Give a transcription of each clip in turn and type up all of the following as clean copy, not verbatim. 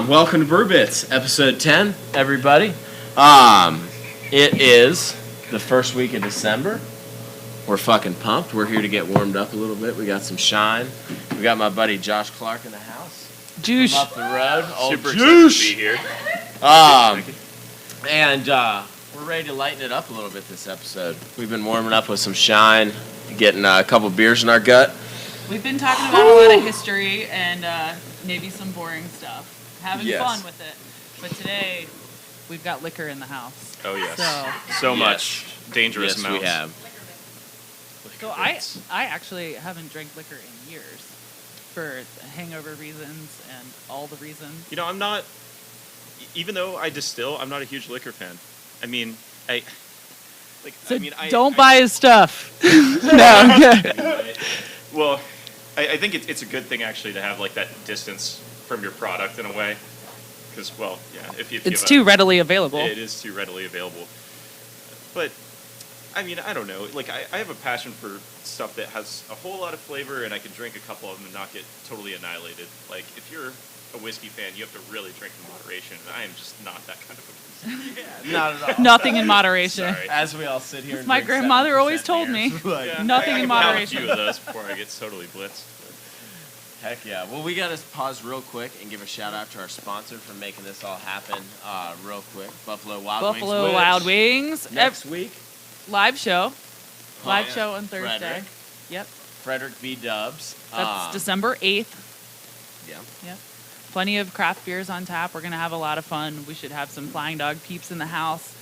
Welcome to Brew Bits, episode 10, everybody. It is the first week of December. We're fucking pumped. We're here to get warmed up a little bit. We got some shine. We got my buddy Josh Clark in the house. Juice. Up the road. Super excited to be here. And we're ready to lighten it up a little bit this episode. We've been warming up with some shine, getting a couple beers in our gut. We've been talking about a lot of history and maybe some boring stuff. Having fun with it. But today, we've got liquor in the house. Oh, yes. So much dangerous yes, amounts. we have. So I actually haven't drank liquor in years for hangover reasons and all the reasons. You know, I'm not, even though I distill, I'm not a huge liquor fan. I mean, don't buy his stuff. Well, I think it's a good thing actually to have like that distance from your product in a way, because it's too readily available. It is too readily available. But I mean, I don't know. Like I have a passion for stuff that has a whole lot of flavor, and I can drink a couple of them and not get totally annihilated. Like if you're a whiskey fan, you have to really drink in moderation. And I am just not that kind of a person. Yeah, not at all. Nothing in moderation. Sorry. As we all sit here. And my drink grandmother 7% always told beers. me. Yeah, Nothing I in can pound moderation. a few of those before I get totally blitzed. Heck yeah. Well, we got to pause real quick and give a shout out to our sponsor for making this all happen real quick. Buffalo Wild Wings. Next week. Live show. Live yeah. show on Thursday. Frederick. Yep. Frederick V. Dubs. That's December 8th. Yeah. Yep. Plenty of craft beers on tap. We're going to have a lot of fun. We should have some Flying Dog peeps in the house.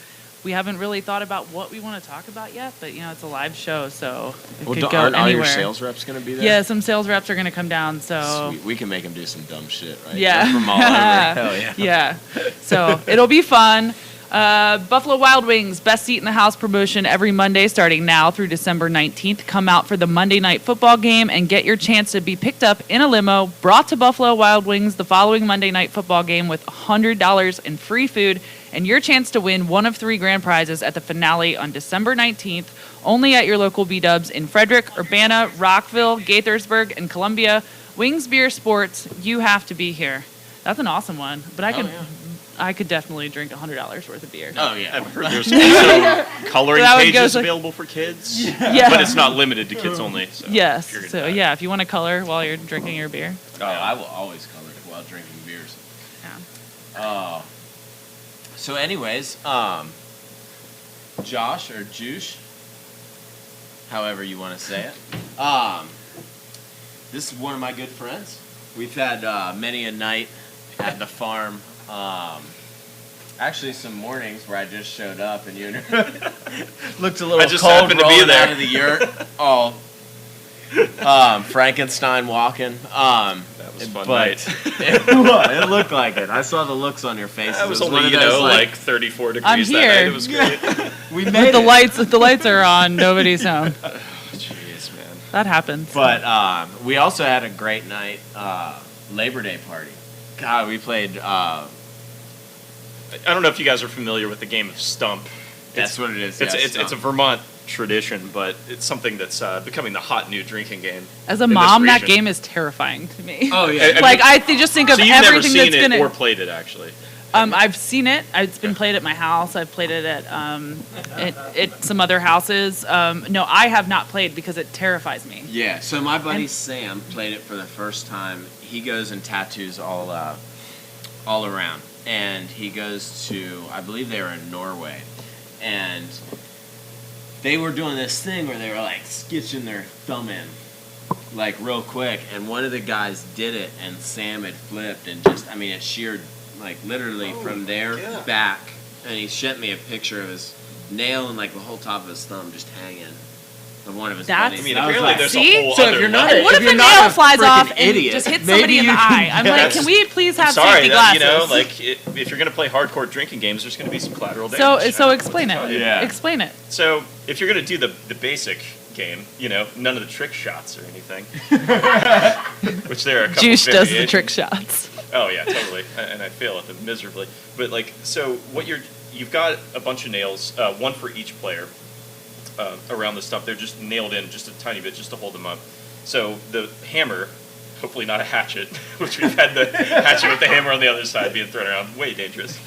We haven't really thought about what we want to talk about yet, but, you know, it's a live show, so it could go aren't anywhere. all your sales reps going to be there? Yeah, some sales reps are going to come down, so... Sweet. We can make them do some dumb shit, right? Yeah. Jump from all over. Hell yeah. Yeah. So it'll be fun. Buffalo Wild Wings, best seat in the house promotion every Monday starting now through December 19th. Come out for the Monday night football game and get your chance to be picked up in a limo, brought to Buffalo Wild Wings the following Monday night football game with $100 in free food and your chance to win one of 3 grand prizes at the finale on December 19th, only at your local B-Dubs in Frederick, Urbana, Rockville, Gaithersburg, and Columbia. Wings Beer Sports, you have to be here. That's an awesome one, but I could definitely drink $100 worth of beer. Oh, yeah. I've heard there's also coloring pages like, available for kids. Yeah. But it's not limited to kids only. So Yes. if you're So, yeah, if you want to color while you're drinking your beer. Oh, I will always color while drinking beers. Yeah. So anyways, Josh or Juice, however you want to say it, this is one of my good friends. We've had many a night at the farm. Actually, some mornings where I just showed up and you looked a little I just cold happened to be rolling there. out of the yurt. Frankenstein walking. That was a fun night. It looked like it. I saw the looks on your face. That was one only, of those, like 34 degrees I'm that here. night. It was great. we made The it. lights, if the lights are on, nobody's home. Jeez, man. That happens. But we also had a great night, Labor Day party. God, we played. I don't know if you guys are familiar with the game of Stump. That's what it is. It's a Vermont tradition, but it's something that's becoming the hot new drinking game. As a in this mom, that region. game is terrifying to me. Oh yeah. I just think of so you've everything never seen that's it gonna. or played it actually. I've seen it. It's been played at my house. I've played it at some other houses. No, I have not played because it terrifies me. Yeah. So my buddy Sam played it for the first time. He goes and tattoos all around, and he goes to, I believe they were in Norway, and they were doing this thing where they were like sketching their thumb in, like real quick, and one of the guys did it, and Sam had flipped, and just, I mean, it sheared like literally from there back, and he sent me a picture of his nail and like the whole top of his thumb just hanging. Of one of his That's- buddies. I mean, And I was apparently like, there's see? a whole So if other you're not level. What if you're a not nail a flies freaking off and idiot, just hits maybe somebody in the you eye? can I'm like, guess. can we please have Sorry, safety glasses? if you're going to play hardcore drinking games, there's going to be some collateral so damage. explain it. Yeah. Explain it. So if you're going to do the basic game, none of the trick shots or anything, which there are a couple Juice does the variations. trick shots. Oh yeah, totally, and I fail at them miserably. But like, so what you've got a bunch of nails, one for each player, around the stump. They're just nailed in just a tiny bit, just to hold them up. So the hammer hopefully not a hatchet, which we've had the hatchet with the hammer on the other side being thrown around. Way dangerous.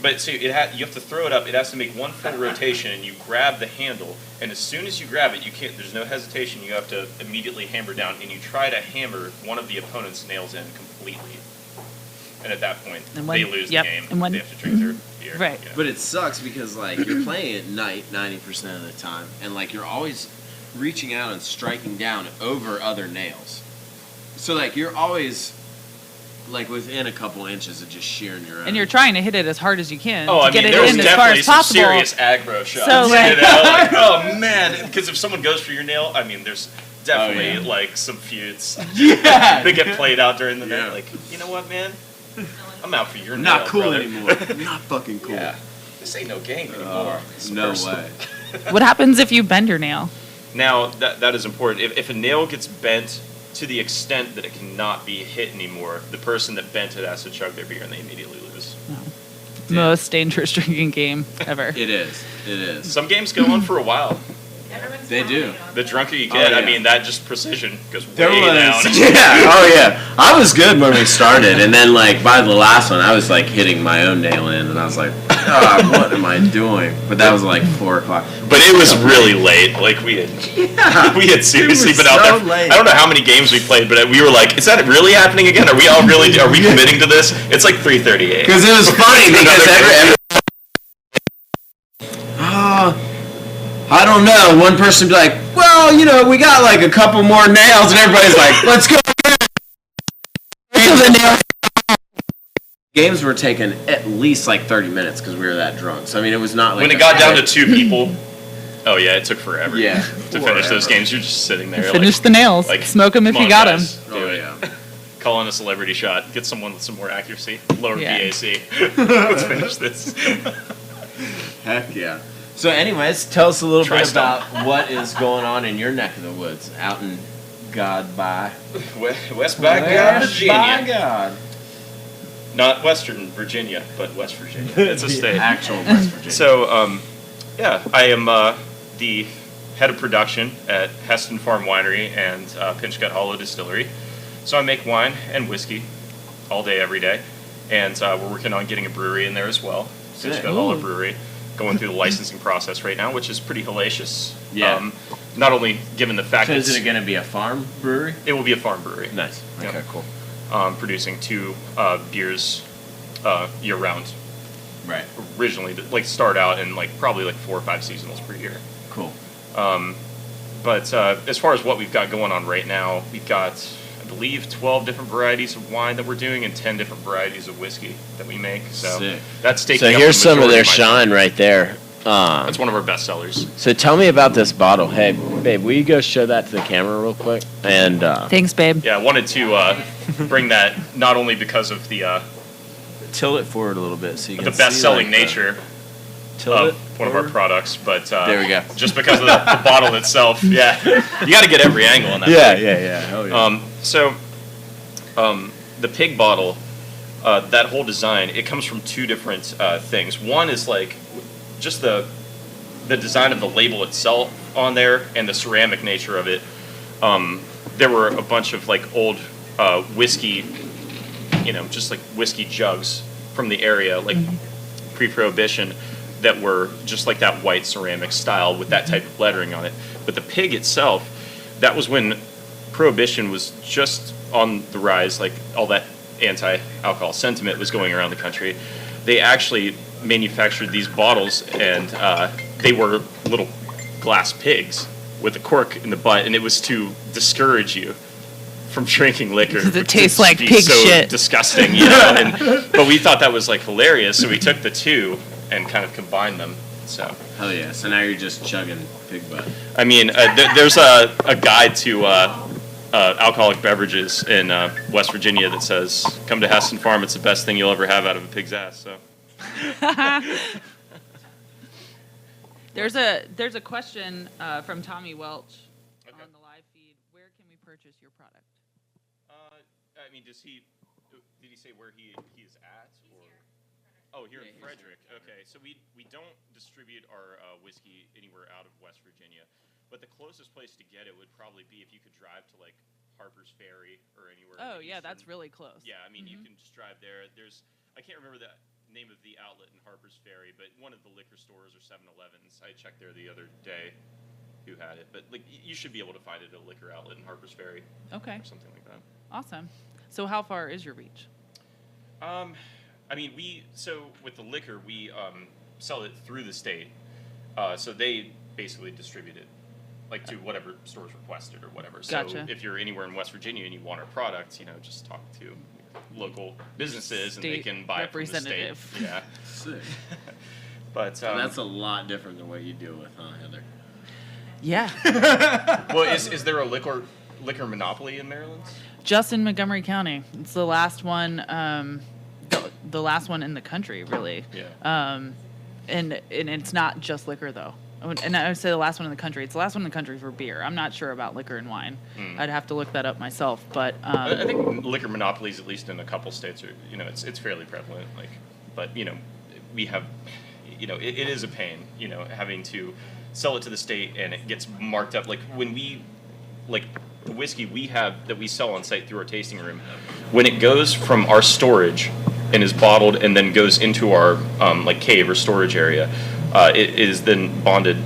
But so you have to throw it up. It has to make one full rotation, and you grab the handle. And as soon as you grab it, you can't. There's no hesitation. You have to immediately hammer down, and you try to hammer one of the opponent's nails in completely. And at that point, they lose the game. And they have to drink their beer. Right. But it sucks because like you're playing at night 90% of the time, and like you're always reaching out and striking down over other nails. So like you're always like within a couple inches of just shearing your own. And you're trying to hit it as hard as you can Oh, to I get mean, it there's in as far definitely as some possible. serious aggro shots. So, like- you know? Like, oh man, because if someone goes for your nail, I mean, there's definitely yeah. like some feuds Yeah. that get played out during the Yeah. night. Like, you know what, man? I'm out for your Not nail, cool brother. anymore. Not fucking cool. Yeah, this ain't no game anymore. It's No personal. way. What happens if you bend your nail? Now that is important. If a nail gets bent to the extent that it cannot be hit anymore, the person that bent it has to chug their beer and they immediately lose. Most dangerous drinking game ever. It is. It is. Some games go on for a while. They do. The drunker you get, yeah. I mean, that just precision goes There way down. was, yeah, oh yeah. I was good when we started, and then like by the last one, I was like hitting my own nail in, and I was like, God, what am I doing? But that was like 4 o'clock. But it was really late. Like we had seriously been out there. Late. I don't know how many games we played, but we were like, is that really happening again? Are we committing to this? It's like 3:38. Because it was funny because I don't know. One person would be like, well, you know, we got like a couple more nails, and everybody's like, let's go again. Games were taking at least like 30 minutes because we were that drunk. So I mean, it was not like when it got down to 2 people. Oh yeah, it took forever. Yeah, to finish those games, you're just sitting there. Finish like, the nails. like, Smoke them if come you on, got guys, them. do Oh it. yeah. Call in a celebrity shot. Get someone with some more accuracy. Lower Yeah. BAC. Let's finish this. Heck yeah. So anyways, tell us a little Try bit some. about what is going on in your neck of the woods, out in God by West by God, Virginia. By God. Not Western Virginia, but West Virginia. It's a state. Actual West Virginia. So, yeah, I am the head of production at Heston Farm Winery and Pinchgut Hollow Distillery. So I make wine and whiskey all day, every day. And we're working on getting a brewery in there as well. Sick. Pinchgut Hollow Brewery. Going through the licensing process right now, which is pretty hellacious. Yeah. Not only given the fact So that is it going to be a farm brewery? it will be a farm brewery. Nice. Yeah. Okay, cool. Producing 2 beers year round. Right. Originally, like start out and like probably like 4 or 5 seasonals per year. Cool. But as far as what we've got going on right now, we've got, I believe, 12 different varieties of wine that we're doing and 10 different varieties of whiskey that we make. So Sick. that's taking So up here's the some of majority their my shine time. right there. That's one of our best sellers. So tell me about this bottle. Hey, babe, will you go show that to the camera real quick? And Thanks, babe. Yeah, I wanted to bring that not only because of the Tilt it forward a little bit so you can see best-selling like, nature tilt of it one of our forward. products, but There we go. just because of the bottle itself. Yeah, you got to get every angle on that. Yeah, thing. yeah. Hell yeah. So, the pig bottle, that whole design, it comes from 2 different things. One is like just the design of the label itself on there and the ceramic nature of it. There were a bunch of like old whiskey, just like whiskey jugs from the area, like pre-prohibition, that were just like that white ceramic style with that type of lettering on it. But the pig itself, that was when prohibition was just on the rise, like all that anti-alcohol sentiment was going around the country. They actually manufactured these bottles, and they were little glass pigs with a cork in the butt, and it was to discourage you from drinking liquor. Does it which taste would like be pig so shit? disgusting, But we thought that was like hilarious, so we took the 2 and kind of combined them. So Hell yeah. So now you're just chugging pig butt. I mean, there's a guide to alcoholic beverages in West Virginia that says, "Come to Heston Farm; it's the best thing you'll ever have out of a pig's ass." So There's a question from Tommy Welch on the live feed. Where can we purchase your product? I mean, did he say where he is at? Or? Oh, here in Frederick. Okay, so we don't distribute our whiskey anywhere out of West Virginia, but the closest place to get it would probably be if you could drive to like Harper's Ferry or anywhere. Oh, in yeah, that's Eastern. really close. Yeah, I mean, you can just drive there. I can't remember the name of the outlet in Harper's Ferry, but one of the liquor stores or 7-Elevens. I checked there the other day who had it, but like you should be able to find it at a liquor outlet in Harper's Ferry. Okay. Or something like that. Awesome. So how far is your reach? I mean, so with the liquor, we sell it through the state. So they basically distribute it, like to whatever stores requested or whatever. Gotcha. So if you're anywhere in West Virginia and you want our products, just talk to local businesses and they State can buy it from the state. representative. Yeah. Sick. But So that's a lot different than what you deal with, huh, Heather? Yeah. well, is there a liquor monopoly in Maryland? Just in Montgomery County. It's the last one, the last one in the country, really. Yeah. And it's not just liquor, though. And I would say the last one in the country. It's the last one in the country for beer. I'm not sure about liquor and wine. I'd have to look that up myself. But I think liquor monopolies, at least in a couple states, are it's fairly prevalent. But we have, it is a pain, having to sell it to the state and it gets marked up. Like when the whiskey we have that we sell on site through our tasting room, when it goes from our storage and is bottled and then goes into our cave or storage area, it is then bonded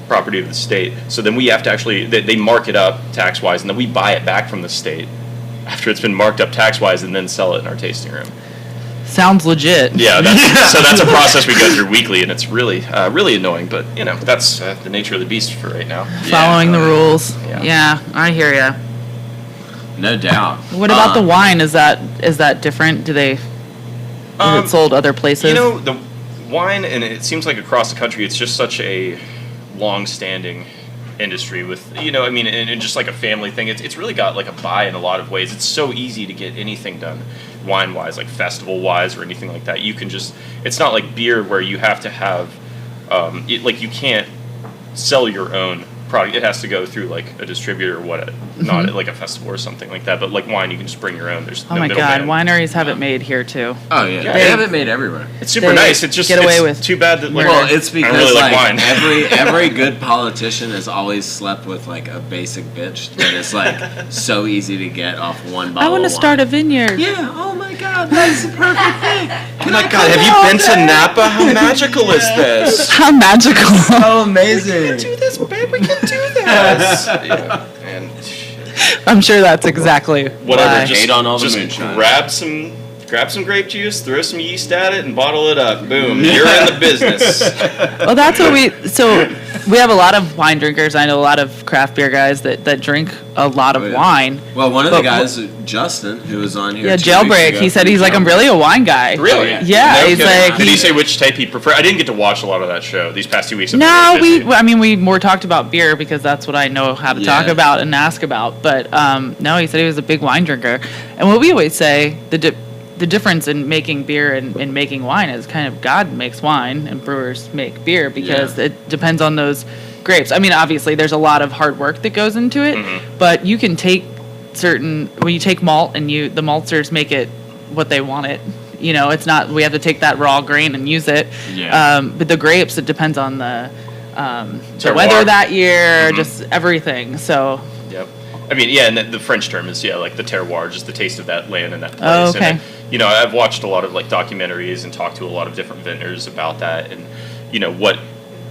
property of the state. So then we have to actually, they mark it up tax-wise, and then we buy it back from the state after it's been marked up tax-wise and then sell it in our tasting room. sounds legit. Yeah, so that's a process we go through weekly, and it's really annoying, but that's the nature of the beast for right now. Following the rules. Yeah. Yeah, I hear ya. No doubt. What about the wine? Is that different? Is it sold other places? The wine, and it seems like across the country, it's just such a long-standing industry with, and just like a family thing. It's really got like a buy in a lot of ways. It's so easy to get anything done wine-wise, like festival-wise or anything like that. You can just, it's not like beer where you have to have, you can't sell your own product. It has to go through like a distributor or not at like a festival or something like that. But like wine, you can just bring your own. There's oh no my God, middleman. wineries have it made here too. Oh yeah, they have it made everywhere. It's super They nice. It's just get away with too bad that Well, it's because I really like wine. every good politician has always slept with like a basic bitch that is like so easy to get off one bottle. I want to of wine. start a vineyard. Yeah. Oh my God, that's the perfect thing. Oh my God, have you been to Napa? How magical is this? How magical. Oh, amazing. Do this, babe. We can do this. Yeah, and I'm sure that's exactly whatever. why. Just, Hate on all the just moonshine. grab some grape juice, throw some yeast at it, and bottle it up. Boom, you're in the business. Well, that's what we have a lot of wine drinkers. I know a lot of craft beer guys that drink a lot of Oh, yeah. wine. Well, one of But the guys, Justin, who was on here. Yeah, 2 weeks Jailbreak. ago He said from he's like, I'm Jailbreak. really a wine guy. Really? Yeah, No he's kidding. like. Did he say which type he preferred? I didn't get to watch a lot of that show these past 2 weeks. I've No, been really busy. we more talked about beer because that's what I know how to talk Yeah. about and ask about. But no, he said he was a big wine drinker. And what we always say, the difference in making beer and making wine is kind of God makes wine and brewers make beer because Yeah. it depends on those grapes. I mean, obviously there's a lot of hard work that goes into it, but you can take when you take malt and the maltsters make it what they want it. It's not, we have to take that raw grain and use it. Yeah. But the grapes, it depends on the Terroir. weather that year, just everything. So, Yep. I mean, yeah, and the French term is, like the terroir, just the taste of that land and that place. Oh, okay. And, I've watched a lot of, like, documentaries and talked to a lot of different vendors about that and,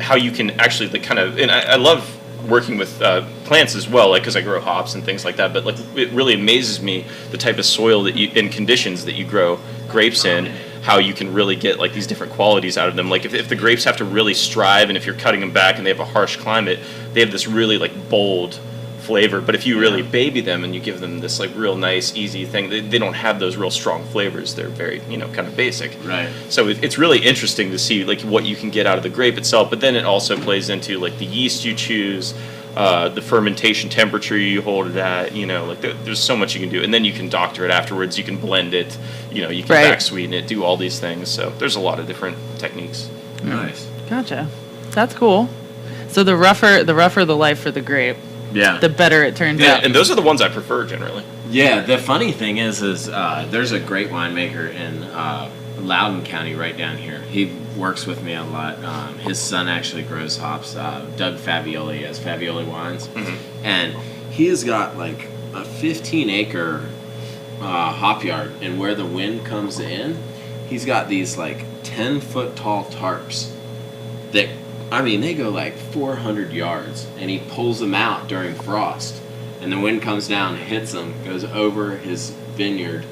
how you can actually, like, kind of, and I love working with plants as well, like, because I grow hops and things like that, but, like, it really amazes me the type of soil and conditions that you grow grapes in, how you can really get, like, these different qualities out of them. Like, if the grapes have to really strive and if you're cutting them back and they have a harsh climate, they have this really, like, bold flavor, but if you really baby them and you give them this like real nice easy thing, they don't have those real strong flavors. They're very kind of basic. Right. So it's really interesting to see like what you can get out of the grape itself, but then it also plays into like the yeast you choose, the fermentation temperature you hold it at. Like there's so much you can do, and then you can doctor it afterwards. You can blend it. You can Right. back sweeten it, do all these things. So there's a lot of different techniques. Nice. gotcha. That's cool. So the rougher the life for the grape, Yeah. the better it turns Yeah, out. and those are the ones I prefer generally. Yeah, the funny thing is there's a great winemaker in Loudoun County right down here. He works with me a lot. His son actually grows hops. Doug Fabioli has Fabioli Wines. And he has got like a 15-acre hop yard, and where the wind comes in, he's got these like 10-foot tall tarps that, I mean, they go like 400 yards, and he pulls them out during frost, and the wind comes down, hits them, goes over his vineyard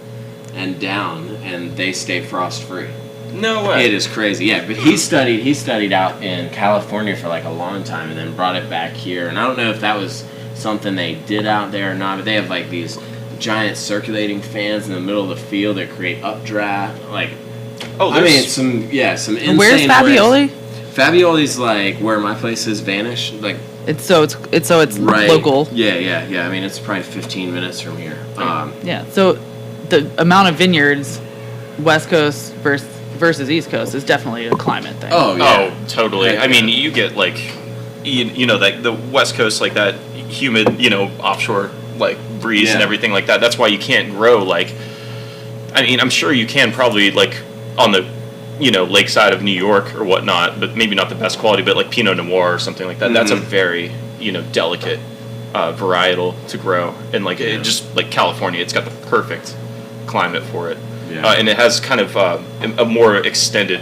and down, and they stay frost free. No way. It is crazy, yeah. But he studied out in California for like a long time, and then brought it back here. And I don't know if that was something they did out there or not, but they have like these giant circulating fans in the middle of the field that create updraft. Like, I mean, some insane. Where's Fabioli? Fabioli's like where my place is, Vanish. Like, It's right. local. Yeah. I mean, it's probably 15 minutes from here. Yeah. So the amount of vineyards, West Coast versus East Coast, is definitely a climate thing. Oh yeah. Oh, totally. Heck I mean, yeah. you get like, you know, like the West Coast, like that humid, you know, offshore like breeze and Yeah. everything like that. That's why you can't grow like. I mean, I'm sure you can probably like on the, you know, lakeside of New York or whatnot, but maybe not the best quality. But like Pinot Noir or something like that. That's a very, you know, delicate varietal to grow, and like it just like California, it's got the perfect climate for it. Yeah. And it has kind of a more extended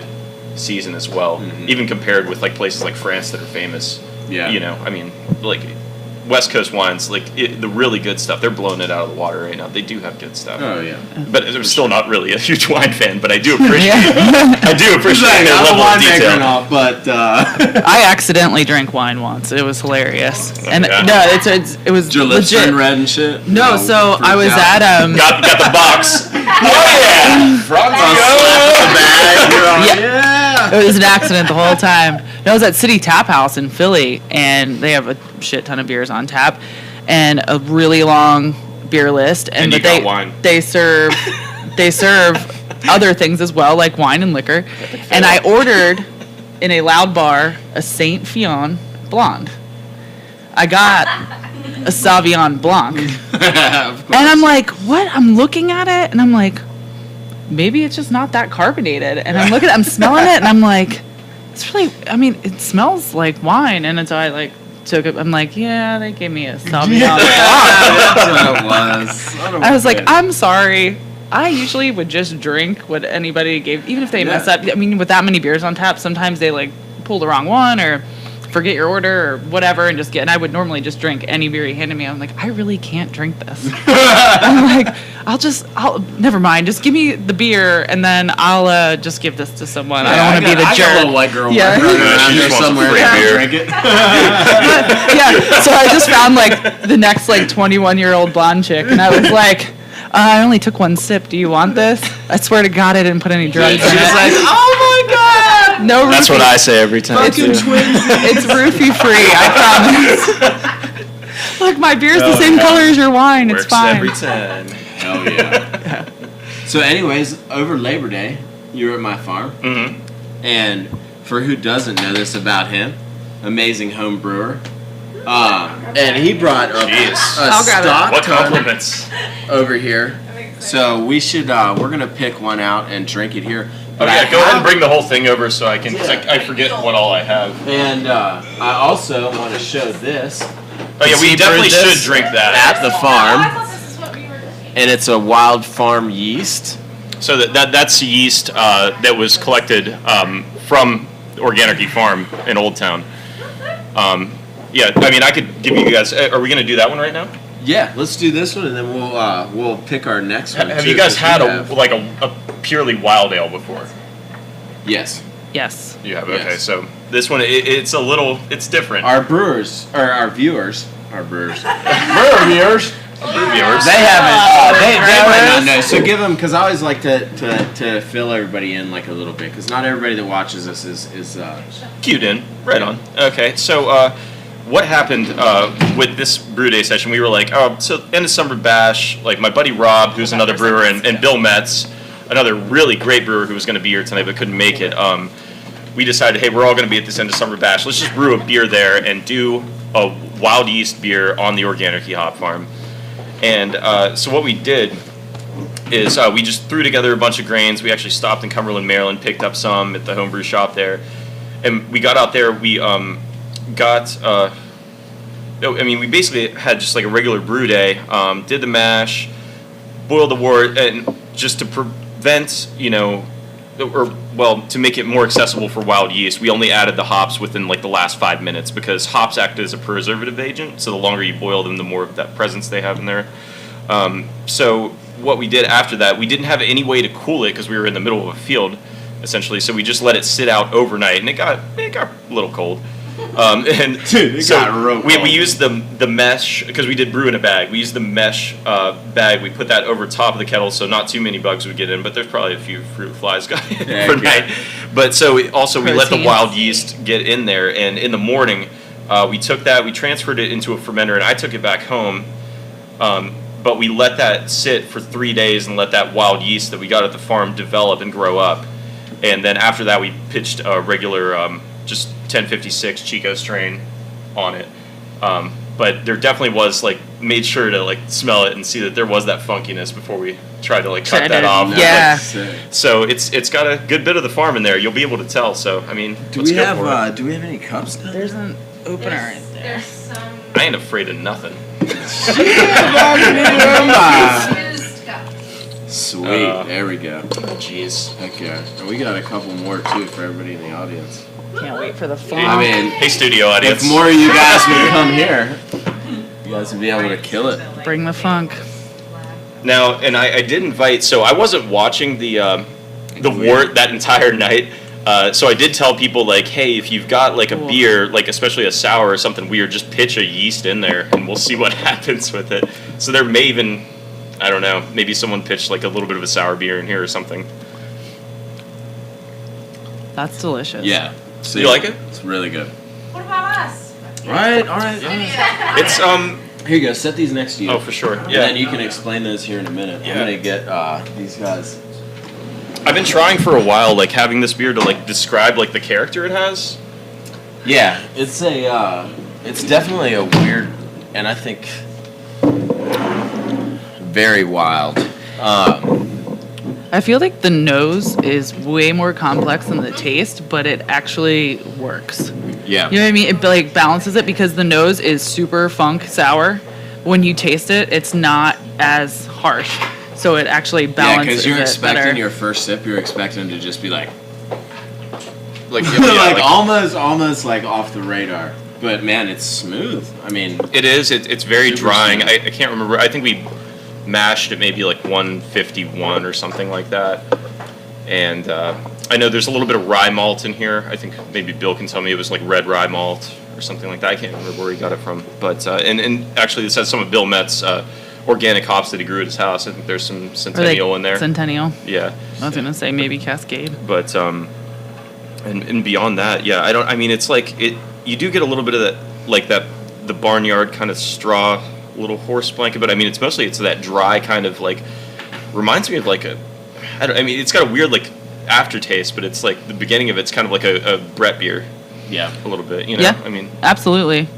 season as well, even compared with like places like France that are famous. Yeah. You know, I mean, like West Coast wines, like the really good stuff, they're blowing it out of the water right now. They do have good stuff. Oh yeah. But I'm still not really a huge wine fan, but I do appreciate their I'm a level of winemaker detail. and all, but I accidentally drank wine once. It was hilarious. And yeah. no, it was did your lips legit. turn red and shit? No, so I was freaked out? at Got the box. Oh yeah, It was an accident the whole time. No, I was at City Tap House in Philly, and they have a shit ton of beers on tap, and a really long beer list. And you got wine. They serve other things as well, like wine and liquor. And I ordered in a loud bar a Saint Fion Blonde. I got a Sauvignon Blanc, and I'm like, what? I'm looking at it, and I'm like, maybe it's just not that carbonated. And I'm smelling it, and I'm like, it's really, I mean, it smells like wine. And so I like took it. I'm like, yeah, they gave me a Sauvignon Blanc. That's what it was. I was like, I'm sorry. I usually would just drink what anybody gave, even if they mess up. I mean, with that many beers on tap, sometimes they like pull the wrong one or forget your order or whatever, and and I would normally just drink any beer he handed me. I'm like, I really can't drink this. I'm like, I'll never mind. Just give me the beer, and then I'll just give this to someone. I don't want to be the I jerk. got a little white girl Yeah. running around She there just wants a somewhere. free Yeah. beer. Drink it. Yeah, so I just found like the next like 21-year-old blonde chick, and I was like, I only took one sip. Do you want this? I swear to God, I didn't put any drugs in She was it. like, oh my god. No, That's roofie. what I say every time. Fucking too. twins. It's roofie free. I promise. Look, my beer's the same color as your wine. Works It's fine. every time. Hell yeah. So anyways, over Labor Day, you were at my farm. Mm-hmm. And for who doesn't know this about him, amazing home brewer. And he brought a I'll grab it. stock What ton compliments? over here. So we should, we're going to pick one out and drink it here. But Okay, I go ahead and have- bring the whole thing over so I can. 'cause I forget what all I have. And I also want to show this. Oh yeah, we He definitely brewed this should drink that. at the farm. And it's a wild farm yeast. So that's yeast that was collected from Organic Farm in Old Town. Yeah, I mean, I could give you guys. Are we gonna do that one right now? Yeah, let's do this one, and then we'll pick our next one. Have too, you guys 'cause had we a purely wild ale before? Yes. Yes. You have. Yes. Okay, so this one it's different. Our brewers, or our viewers, brewer viewers, Viewers. they haven't. They might not know. So give them, because I always like to fill everybody in like a little bit, because not everybody that watches us is Cued in. Right on. Okay, so what happened with this brew day session? We were like, so end of summer bash. Like my buddy Rob, who's another brewer, and Bill Metz, another really great brewer who was going to be here tonight but couldn't make it. We decided, hey, we're all going to be at this end of summer bash. Let's just brew a beer there and do a wild yeast beer on the Organic Hop Farm. And so what we did is we just threw together a bunch of grains. We actually stopped in Cumberland, Maryland, picked up some at the homebrew shop there. And we got out there, we got, we basically had just like a regular brew day. Did the mash, boiled the wort, and just to prevent, to make it more accessible for wild yeast, we only added the hops within like the last 5 minutes because hops act as a preservative agent. So the longer you boil them, the more of that presence they have in there. So what we did after that, we didn't have any way to cool it because we were in the middle of a field, essentially. So we just let it sit out overnight, and it got a little cold. And Dude, we used the mesh because we did brew in a bag. We used the mesh bag. We put that over top of the kettle so not too many bugs would get in, but there's probably a few fruit flies got in overnight. But so we let the wild yeast get in there, and in the morning we took that, we transferred it into a fermenter, and I took it back home. But we let that sit for 3 days and let that wild yeast that we got at the farm develop and grow up. And then after that, we pitched a regular just 1056 Chico strain on it. But there definitely was made sure to smell it and see that there was that funkiness before we tried to cut that off. Yeah. So it's got a good bit of the farm in there. You'll be able to tell. So I mean, do we have any cups now? There's an opener right there. There's some I ain't afraid of nothing. used cups. Sweet, there we go. Jeez. Heck yeah. And we got a couple more too for everybody in the audience. Can't wait for the fun. I mean, Hey, studio audience. if more of you guys would come here, you guys would be able to kill it. Bring the funk. Now, and I did invite, so I wasn't watching the wort that entire night. So I did tell people hey, if you've got a beer, especially a sour or something weird, just pitch a yeast in there and we'll see what happens with it. So there may even, I don't know, maybe someone pitched a little bit of a sour beer in here or something. That's delicious. Yeah. So You like it? It's really good. What about us? Right, all right. It's Here you go, set these next to you. Oh, for sure. And Yeah. then you can explain those here in a minute. Yeah. I'm going to get these guys. I've been trying for a while, having this beer to describe the character it has. Yeah, it's it's definitely a weird, and I think very wild. I feel like the nose is way more complex than the taste, but it actually works. Yeah. You know what I mean? It balances it because the nose is super funk sour. When you taste it, it's not as harsh. So it actually Yeah, balances because you're it expecting better. your first sip, you're expecting to just be almost off the radar. But man, it's smooth. I mean, It is. It's very Super drying. smooth. I can't remember. I think we mashed at maybe 151 or something like that. And I know there's a little bit of rye malt in here. I think maybe Bill can tell me it was red rye malt or something like that. I can't remember where he got it from. But and actually this has some of Bill Metz's organic hops that he grew at his house. I think there's some Centennial in there. Centennial. Yeah. I was gonna say maybe Cascade. But and beyond that, yeah, it's you do get a little bit of that the barnyard kind of straw little horse blanket, but it's mostly that dry kind of reminds me of it's got a weird aftertaste, but it's the beginning of it's kind of a Brett beer. yeah. A little bit, Yeah. Absolutely.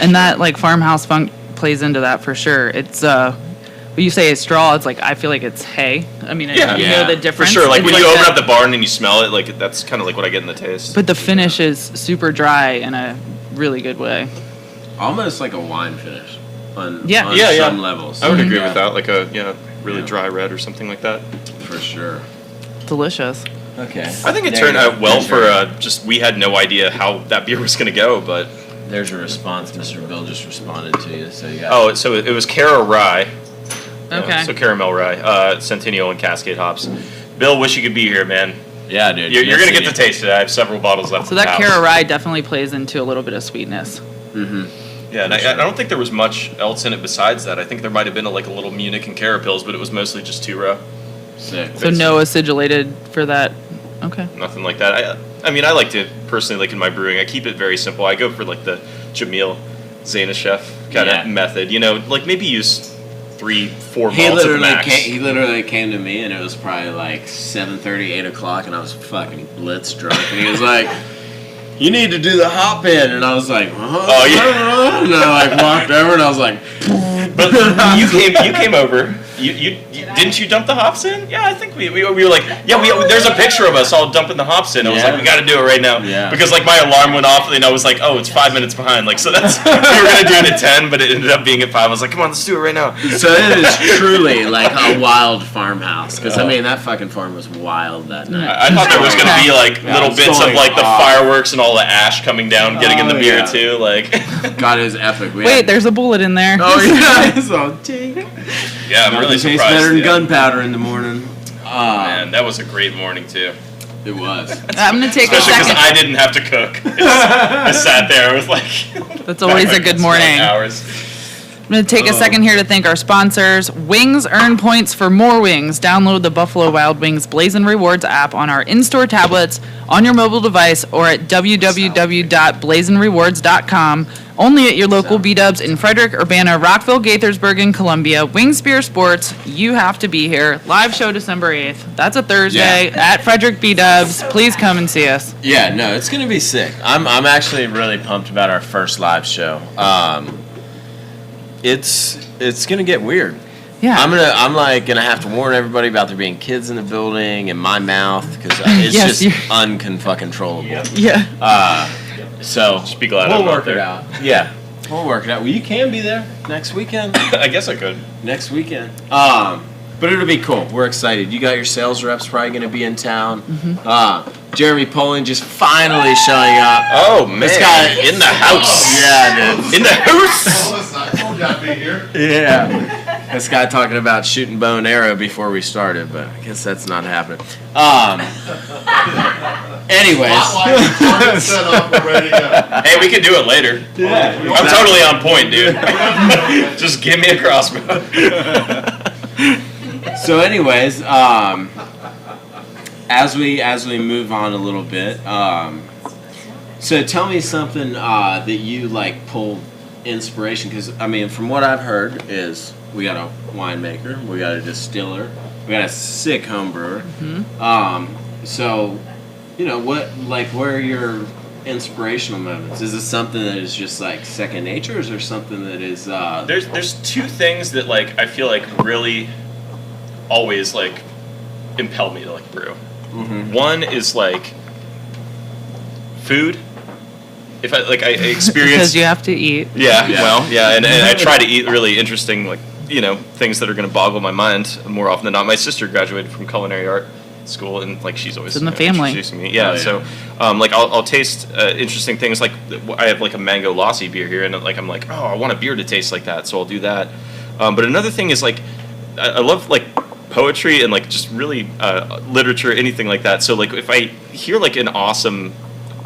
And that farmhouse funk plays into that for sure. It's when you say it's straw, it's I feel like it's hay. Yeah. You Yeah. know the For difference. sure, It's when you open that- up the barn and you smell it, that's kind of what I get in the taste. But the finish is super dry in a really good way. Almost like a wine finish on Yeah. on Yeah, some yeah. levels. I would agree Yeah, with that, really Yeah. dry red or something like that. for sure. Delicious. Okay. I think it There turned you go. out well There's for your- just we had no idea how that beer was going to go, but There's your response. Mr. Bill just responded to you, so you got. oh, so it was Cara Rye. Okay. So caramel rye, Centennial and Cascade hops. Bill, wish you could be here, man. Yeah, dude. You're gonna get the to taste it. I have several bottles left. So in the that house. Cara Rye definitely plays into a little bit of sweetness. Mm-hmm. Yeah, and I don't think there was much else in it besides that. I think there might have been a little Munich and Carapils, but it was mostly just 2-row. Sick. So no acidulated for that. Okay. Nothing like that. I mean, I like to personally in my brewing. I keep it very simple. I go for the Jamil Zainashev kind Yeah. of method. Maybe use 3-4 He malts at the literally max. came to me, and it was probably 7:30, 8 o'clock, and I was fucking blitz drunk, and he was like, "You need to do the hop in," and I was like, Oh, yeah. and I walked over, and I was like, But you came over You didn't you dump the hops in? Yeah, I think we were like, there's a picture of us all dumping the hops in. I was like, we got to do it right now. Yeah. Because like my alarm went off and I was like, oh, it's 5 minutes behind. Like, so that's, we were going to do it at 10, but it ended up being at 5. I was like, come on, let's do it right now. So it is truly like a wild farmhouse. Because, I mean, that fucking farm was wild that night. I thought there was going to be like little it's bits of going like the off. fireworks and all the ash coming down, getting in the beer yeah. too. Like, God, it was epic. Wait, there's a bullet in there. Oh, yeah. It's all ting. yeah, I'm really Tastes surprised. better than yeah. gunpowder in the morning. Man, that was a great morning too. It was. I'm going to take a Especially because second. I didn't have to cook. I sat there with like. That's always a good morning. Hours. I'm going to take a second here to thank our sponsors. Wings earn points for more wings. Download the Buffalo Wild Wings Blazin' Rewards app on our in-store tablets, on your mobile device, or at www.blazinrewards.com. Only at your local B-Dubs in Frederick, Urbana, Rockville, Gaithersburg, and Columbia. Wing Spear Sports, you have to be here. Live show December 8th. That's a Thursday at Frederick B-Dubs. Please come and see us. Yeah, no, it's gonna be sick. I'm actually really pumped about our first live show. It's gonna get weird. Yeah. I'm like gonna have to warn everybody about there being kids in the building and my mouth because it's Yes, just uncontrollable. Yeah. So Just be glad we'll I'm not work it there. out. Yeah, we'll work it out. Well, you can be there next weekend. I guess I could. Next weekend. But it'll be cool. We're excited. You got your sales reps probably going to be in town. Jeremy Poling just finally showing up. Oh man, This guy in the house. Yeah, dude. In the house. Listen, I told you I'd be here. Yeah. This guy talking about shooting bow and arrow before we started, but I guess that's not happening. Anyways. Spotlight set up, we're ready to go. Hey, we can do it later. Yeah. I'm totally on point, dude. Just give me a crossbow. So anyways, as we move on a little bit, so tell me something that you like pulled inspiration, because I mean from what I've heard is we got a winemaker, we got a distiller, we got a sick home brewer. So you know what, like, where are your inspirational moments? Is it something that is just like second nature, or is there something that is There's two things that like I feel like really always like impel me to like brew. One is like food. If I experience Because you have to eat. yeah, Yeah. well, yeah, and I try to eat really interesting, like, you know, things that are going to boggle my mind more often than not. My sister graduated from culinary art school, and like she's always It's in the you know, family. introducing me. Yeah, Oh, yeah. so like I'll taste interesting things. Like I have like a mango lassi beer here, and like I'm like, oh, I want a beer to taste like that, so I'll do that. But another thing is like I love like poetry and like just really literature, anything like that. So like if I hear like an awesome,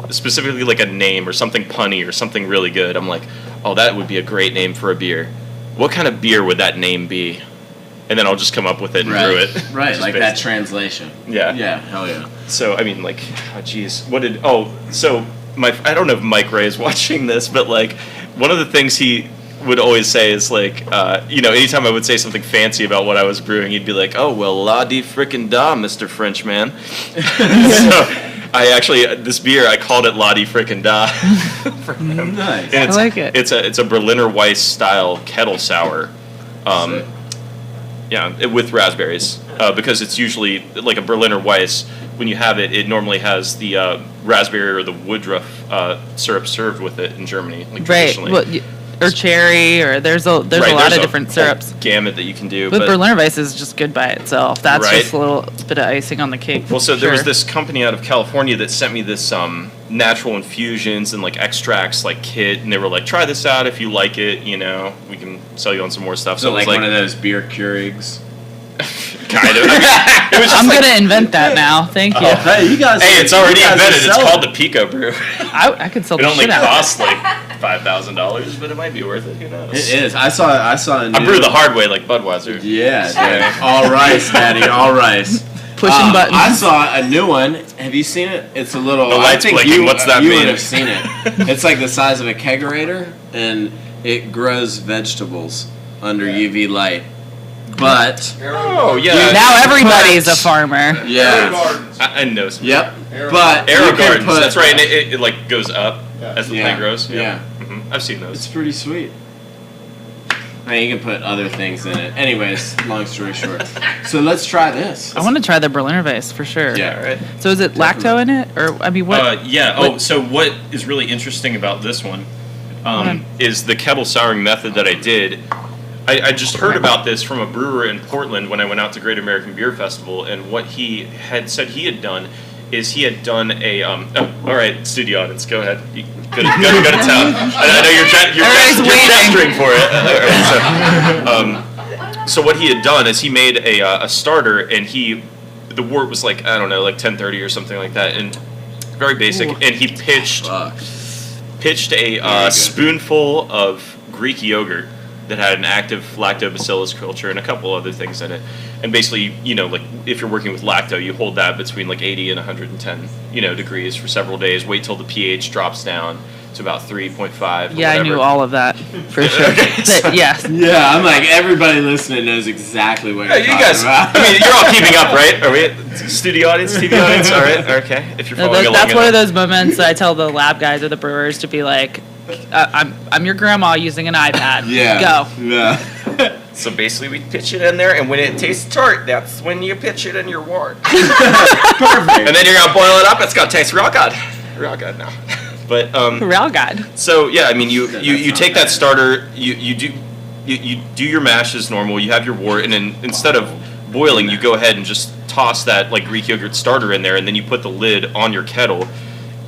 specifically like a name or something punny or something really good, I'm like, oh, that would be a great name for a beer. What kind of beer would that name be? And then I'll just come up with it and brew it. Right, Just like based- that translation. Yeah. Yeah, hell yeah. So I mean, like, oh geez, so I don't know if Mike Ray is watching this, but like one of the things he would always say is like, you know, anytime I would say something fancy about what I was brewing, he'd be like, oh well, la di frickin' da, Mr. Frenchman. So I actually this beer I called it la di frickin' da. For him. Nice. And it's, I like it. It's a Berliner Weiss style kettle sour. Yeah, with raspberries, because it's usually like a Berliner Weiss. When you have it, it normally has the raspberry or the Woodruff syrup served with it in Germany, like Right. traditionally. Well, or cherry, or there's a lot of different syrups. whole gamut that you can do. But Berliner Weiss is just good by itself. That's Right. just a little bit of icing on the cake. Well, so for there was sure. this company out of California that sent me this natural infusions and like extracts like kit, and they were like, try this out if you like it. You know, we can sell you on some more stuff. So it was like one of those beer Keurigs. kind of. I mean, it was just I'm like, gonna invent that now. Thank you. Hey, you guys. hey, it's you already guys invented. It's sell called it. the Pico Brew. I could sell It the only shit out of it. costs like $5,000, but it might be worth it. Who knows? It is. I saw a new. I brew the hard way like Budweiser. Yeah, dude. All rice, Daddy. All rice. Pushing buttons. I saw a new one. Have you seen it? It's a little. The lights I think blinking. you, What's that you mean? would have seen it. It's like the size of a kegerator, and it grows vegetables under UV light. But Oh yeah. Now everybody's a farmer. yeah, Gardens. I know some. yep. But Aero you can gardens. put- That's right. And it like goes up Yeah. as the Yeah, plant grows. yeah. I've seen It's those. pretty sweet. And you can put other things in it. Anyways, long story short. So let's try this. I want to try the Berliner Weiss for sure. Yeah, Right. So is it lacto in it, or I mean, what? Yeah. what- So what is really interesting about this one is the kettle souring method that I did. I just heard about this from a brewer in Portland when I went out to Great American Beer Festival, and what he had said he had done is he had done a. All right, studio audience, go ahead. You go to town. I know you're gesturing for it. All right, so what he had done is he made a starter, and the wort was like, I don't know, like 1030 or something like that, and very basic. And he pitched a spoonful of Greek yogurt that had an active lactobacillus culture and a couple other things in it. And basically, like if you're working with lacto, you hold that between like 80 and 110, degrees for several days. Wait till the pH drops down to about 3.5. Yeah, I knew all of that for sure. Yes. Yeah, I'm like, everybody listening knows exactly what you're You talking guys, about. I mean, you're all keeping up, right? Are we studio audience, TV audience? All right, okay. If you're following along, That's one of those moments that I tell the lab guys or the brewers to be like, I'm your grandma using an iPad. Yeah. Go. Yeah. So basically, we pitch it in there, and when it tastes tart, that's when you pitch it in your wort. Perfect. And then you're gonna boil it up. It's gonna taste real good now. But Real God. so yeah, I mean, you take that starter, you do your mash as normal. You have your wort, and then instead of boiling, you go ahead and just toss that like Greek yogurt starter in there, and then you put the lid on your kettle,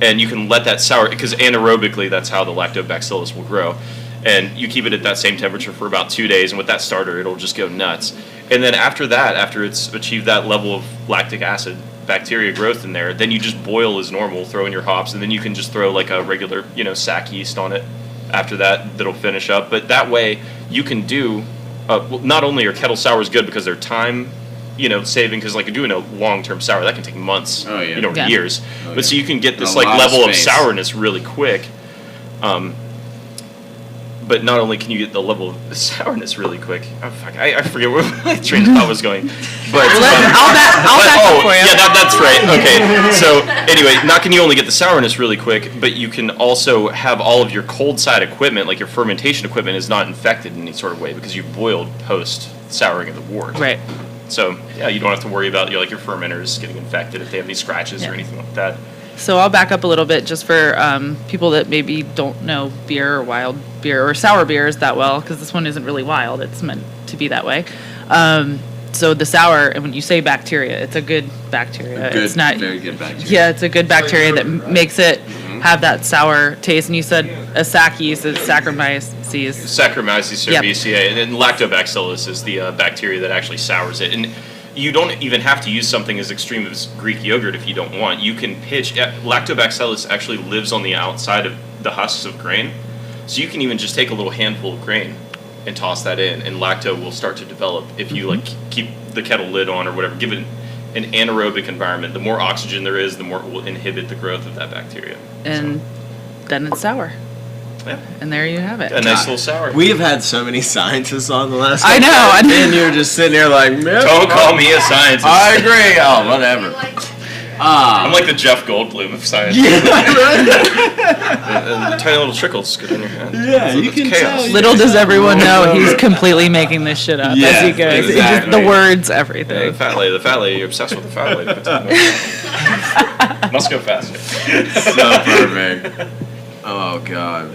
and you can let that sour, because anaerobically that's how the lactobacillus will grow. And you keep it at that same temperature for about 2 days, and with that starter, it'll just go nuts. And then after that, after it's achieved that level of lactic acid bacteria growth in there, then you just boil as normal, throw in your hops, and then you can just throw like a regular, sack yeast on it after that, that'll finish up. But that way, you can do, not only are kettle sours good because they're time, saving, because like doing a long-term sour, that can take months, Oh, yeah. or Yeah. years. Oh, But so yeah. you can get this A like lot of level of space. sourness really quick. But not only can you get the level of sourness really quick. Oh fuck! I forget where my train of thought was going. But I'll back up for you. yeah, that's right. Okay. So anyway, not can you only get the sourness really quick, but you can also have all of your cold side equipment, like your fermentation equipment, is not infected in any sort of way because you've boiled post souring of the wort. Right. So yeah, you don't have to worry about your fermenters getting infected if they have these scratches Yeah. or anything like that. So I'll back up a little bit just for people that maybe don't know beer or wild beer or sour beers that well, because this one isn't really wild. It's meant to be that way. So the sour, and when you say bacteria, it's a good bacteria. Good, it's not. very good bacteria. Yeah, it's a good bacteria that makes it have that sour taste. And you said a sac yeast is Saccharomyces. Saccharomyces Yep. cerevisiae, and then lactobacillus is the bacteria that actually sours it. And you don't even have to use something as extreme as Greek yogurt if you don't want. You can pitch. Lactobacillus actually lives on the outside of the husks of grain, so you can even just take a little handful of grain and toss that in, and lacto will start to develop if you keep the kettle lid on or whatever. Give it an anaerobic environment. The more oxygen there is, the more it will inhibit the growth of that bacteria. And then it's sour. Yeah, And there you have it. a nice little sour. We have had so many scientists on the last. I know, I know. And you're just sitting there like, man. Don't call me a scientist. I agree. Oh, whatever. I'm like the Jeff Goldblum of science. And tiny little trickles get in your hand. Yeah, you It's can chaos. tell. Little does everyone know he's completely making this shit up Yeah, as he goes. It's just exactly. the words, Yeah, everything. the fat lady, you're obsessed with the fat lady. Must go faster. So perfect. Oh god.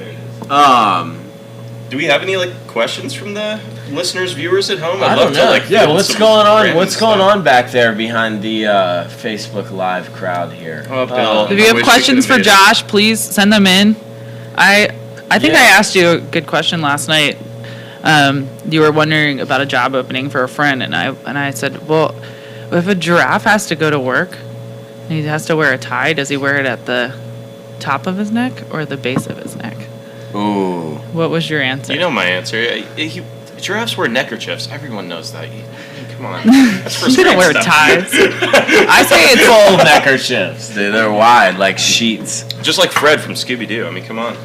Do we have any questions from the listeners, viewers at home? I don't know. Yeah, field what's some going on? random What's going stuff. on back there behind the Facebook Live crowd here? Oh, Bill. If you I have wish questions you for could've made it. Josh, please send them in. I think I asked you a good question last night. You were wondering about a job opening for a friend, and I said, well, if a giraffe has to go to work and he has to wear a tie, does he wear it at the top of his neck or the base of his neck? Ooh. What was your answer? You know my answer. Giraffes wear neckerchiefs. Everyone knows that. Come on. That's first They don't grade wear stuff. ties. I say it's Full neckerchiefs. They're wide, like sheets. Just like Fred from Scooby-Doo. I mean, come on.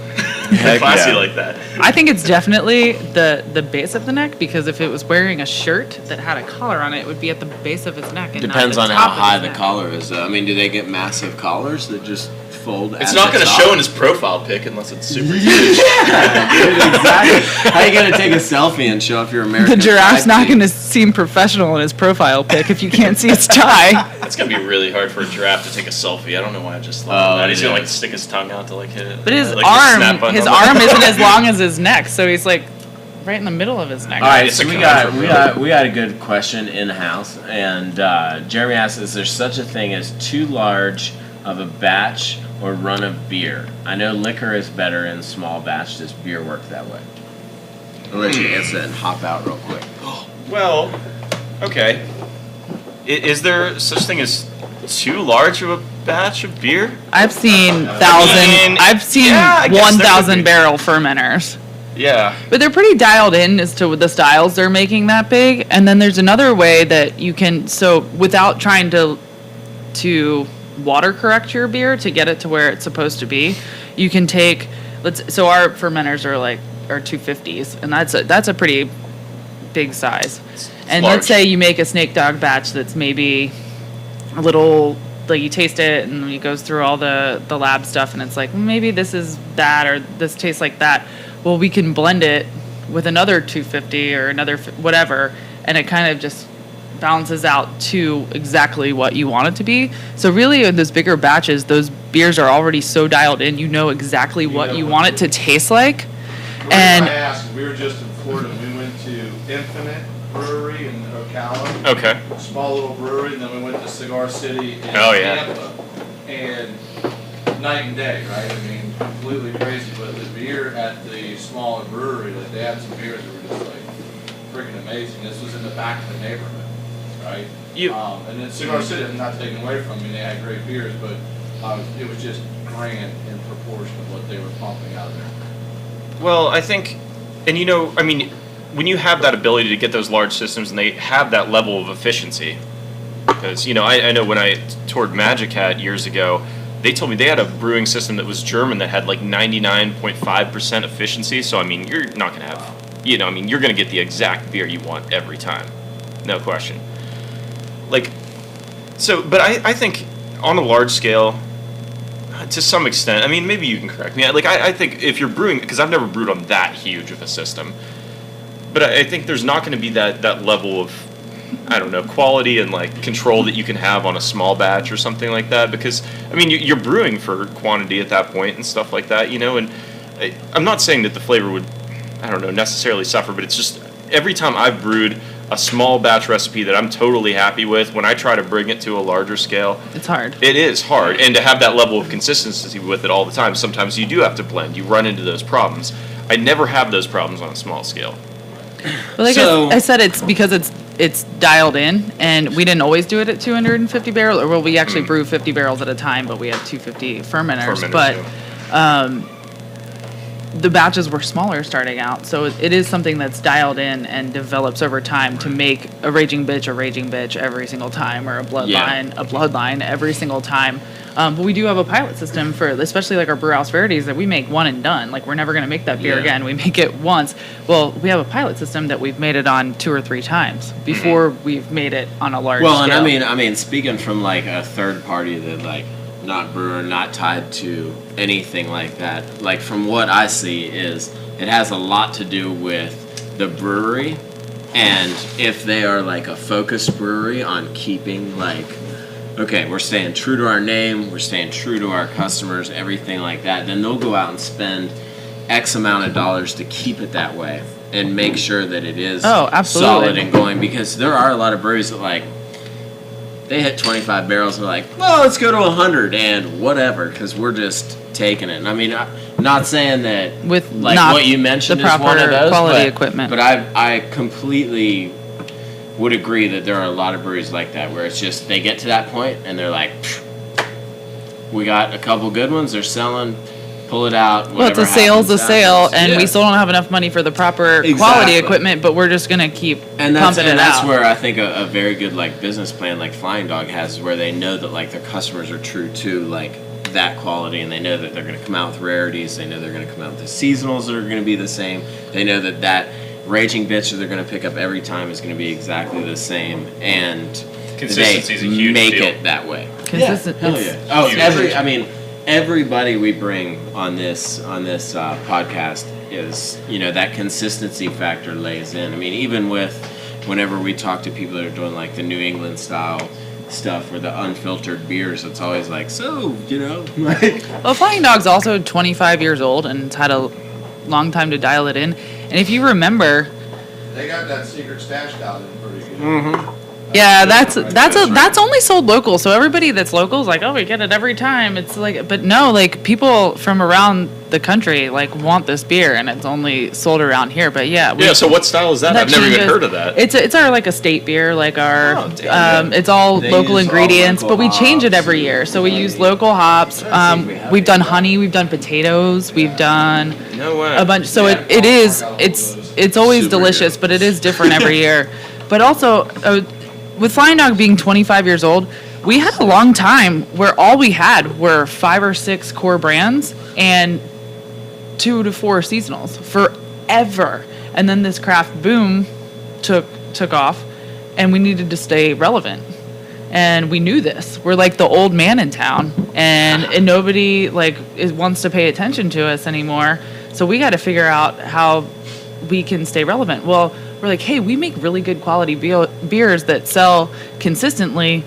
Heck Classy yeah. like that. I think it's definitely the base of the neck, because if it was wearing a shirt that had a collar on it, it would be at the base of his neck. And Depends not on the how top of high his the neck. collar is. I mean, do they get massive collars that just fold. It's as not going to off. show in his profile pic unless it's super huge. Yeah, dude, exactly. How you gonna take a selfie and show off your American? The giraffe's flag not pic? going to seem professional in his profile pic if you can't see its tie. That's going to be really hard for a giraffe to take a selfie. I don't know why I just thought Oh, of that. He's going to it like stick his tongue out to like hit it. But his like, the snap button his on the- arm isn't as long as his neck, so he's like right in the middle of his neck. All right, It's so a we conundrum, got a good question in house, and Jeremy asks: is there such a thing as too large of a batch or run of beer? I know liquor is better in small batch. Does beer work that way? I'll let you answer that and hop out real quick. Well, okay. Is there such thing as too large of a batch of beer? I've seen I guess there could 1,000 be. barrel fermenters. Yeah. But they're pretty dialed in as to the styles they're making that big. And then there's another way that you can, so without trying to water correct your beer to get it to where it's supposed to be, you can take, so our fermenters are 250s, and that's a pretty big size. And large. let's say you make a snake dog batch that's maybe a little, like you taste it and it goes through all the lab stuff and it's like, maybe this is that or this tastes like that. Well, we can blend it with another 250 or another whatever, and it kind of just balances out to exactly what you want it to be. So really in those bigger batches, those beers are already so dialed in, you know exactly what you want it to taste like. And I asked, we were just in Florida, we went to Infinite Brewery in Ocala. Okay. Small little brewery, and then we went to Cigar City in Oh, yeah. Tampa. And night and day, right? I mean, completely crazy, but the beer at the smaller brewery, like they had some beers that were just like freaking amazing. This was in the back of the neighborhood, right? And then Cigar City, I'm not taking away from them, they had great beers, but it was just grand in proportion of what they were pumping out there. Well, I think, and I mean, when you have that ability to get those large systems and they have that level of efficiency, because, I know when I toured Magic Hat years ago, they told me they had a brewing system that was German that had like 99.5% efficiency. So, I mean, you're not going to have, you're going to get the exact beer you want every time. No question. But I think on a large scale, to some extent, I mean, maybe you can correct me. I think if you're brewing, because I've never brewed on that huge of a system, but I think there's not going to be that level of, I don't know, quality and control that you can have on a small batch or something like that. Because I mean, you're brewing for quantity at that point and stuff like that, And I'm not saying that the flavor would, I don't know, necessarily suffer, but it's just every time I've brewed a small batch recipe that I'm totally happy with, when I try to bring it to a larger scale, it's hard. It is hard, and to have that level of consistency with it all the time, sometimes you do have to blend. You run into those problems. I never have those problems on a small scale. Well, I said, it's because it's dialed in, and we didn't always do it at 250 barrels. Or well, we actually brew 50 barrels at a time, but we had 250 fermenters. But the batches were smaller starting out, so it is something that's dialed in and develops over time to make a raging bitch every single time, or a bloodline every single time. But we do have a pilot system for, especially our brew house rarities, that we make one and done. We're never going to make that beer again. We make it once. Well, we have a pilot system that we've made it on 2 or 3 times before we've made it on a large scale. Well, and I mean, speaking from a third party that not brewer, not tied to anything like that. From what I see is it has a lot to do with the brewery, and if they are a focused brewery on keeping okay, we're staying true to our name, we're staying true to our customers, everything like that, then they'll go out and spend X amount of dollars to keep it that way and make sure that it is solid and going, because there are a lot of breweries that they hit 25 barrels and they're well, let's go to 100 and whatever, because we're just taking it. And I mean, I'm not saying that with what you mentioned the is one of proper those, quality equipment. But I completely would agree that there are a lot of breweries like that where it's just they get to that point and they're we got a couple good ones, they're selling, pull it out. Well, it's a sale's a sale, and we still don't have enough money for the proper quality equipment, but we're just going to keep pumping it out. And that's where I think a very good business plan Flying Dog has, where they know that their customers are true to that quality, and they know that they're going to come out with rarities, they know they're going to come out with the seasonals that are going to be the same, they know that raging bitch that they're going to pick up every time is going to be exactly the same, and consistency is a huge make deal. it that way. Consistent. Yeah, hell yeah. Oh, I mean, everybody we bring on this podcast is, that consistency factor lays in. I mean, even with whenever we talk to people that are doing like the New England style stuff or the unfiltered beers, it's always like, like. Well, Flying Dog's also 25 years old and it's had a long time to dial it in. And if you remember, They got that secret stash down in pretty good. Mm-hmm. yeah, that's only sold local. So everybody that's local is like, oh, we get it every time. It's like, but no, like people from around the country like want this beer, and it's only sold around here. But yeah, So what style is that? I've never even heard of that. It's our like estate beer, like our Oh, damn. it's all They local use all ingredients, local but we change it hops every and- year. So we use local hops. We've done honey, we've done potatoes, we've done No way. a bunch. So Yeah, it's always Super delicious, good. but it is different every year. But also with Flying Dog being 25 years old, we had a long time where all we had were 5 or 6 core brands and 2 to 4 seasonals forever. And then this craft boom took off, and we needed to stay relevant. And we knew this. We're like the old man in town, and nobody wants to pay attention to us anymore. So we got to figure out how we can stay relevant. Well, we're like, hey, we make really good quality beers that sell consistently.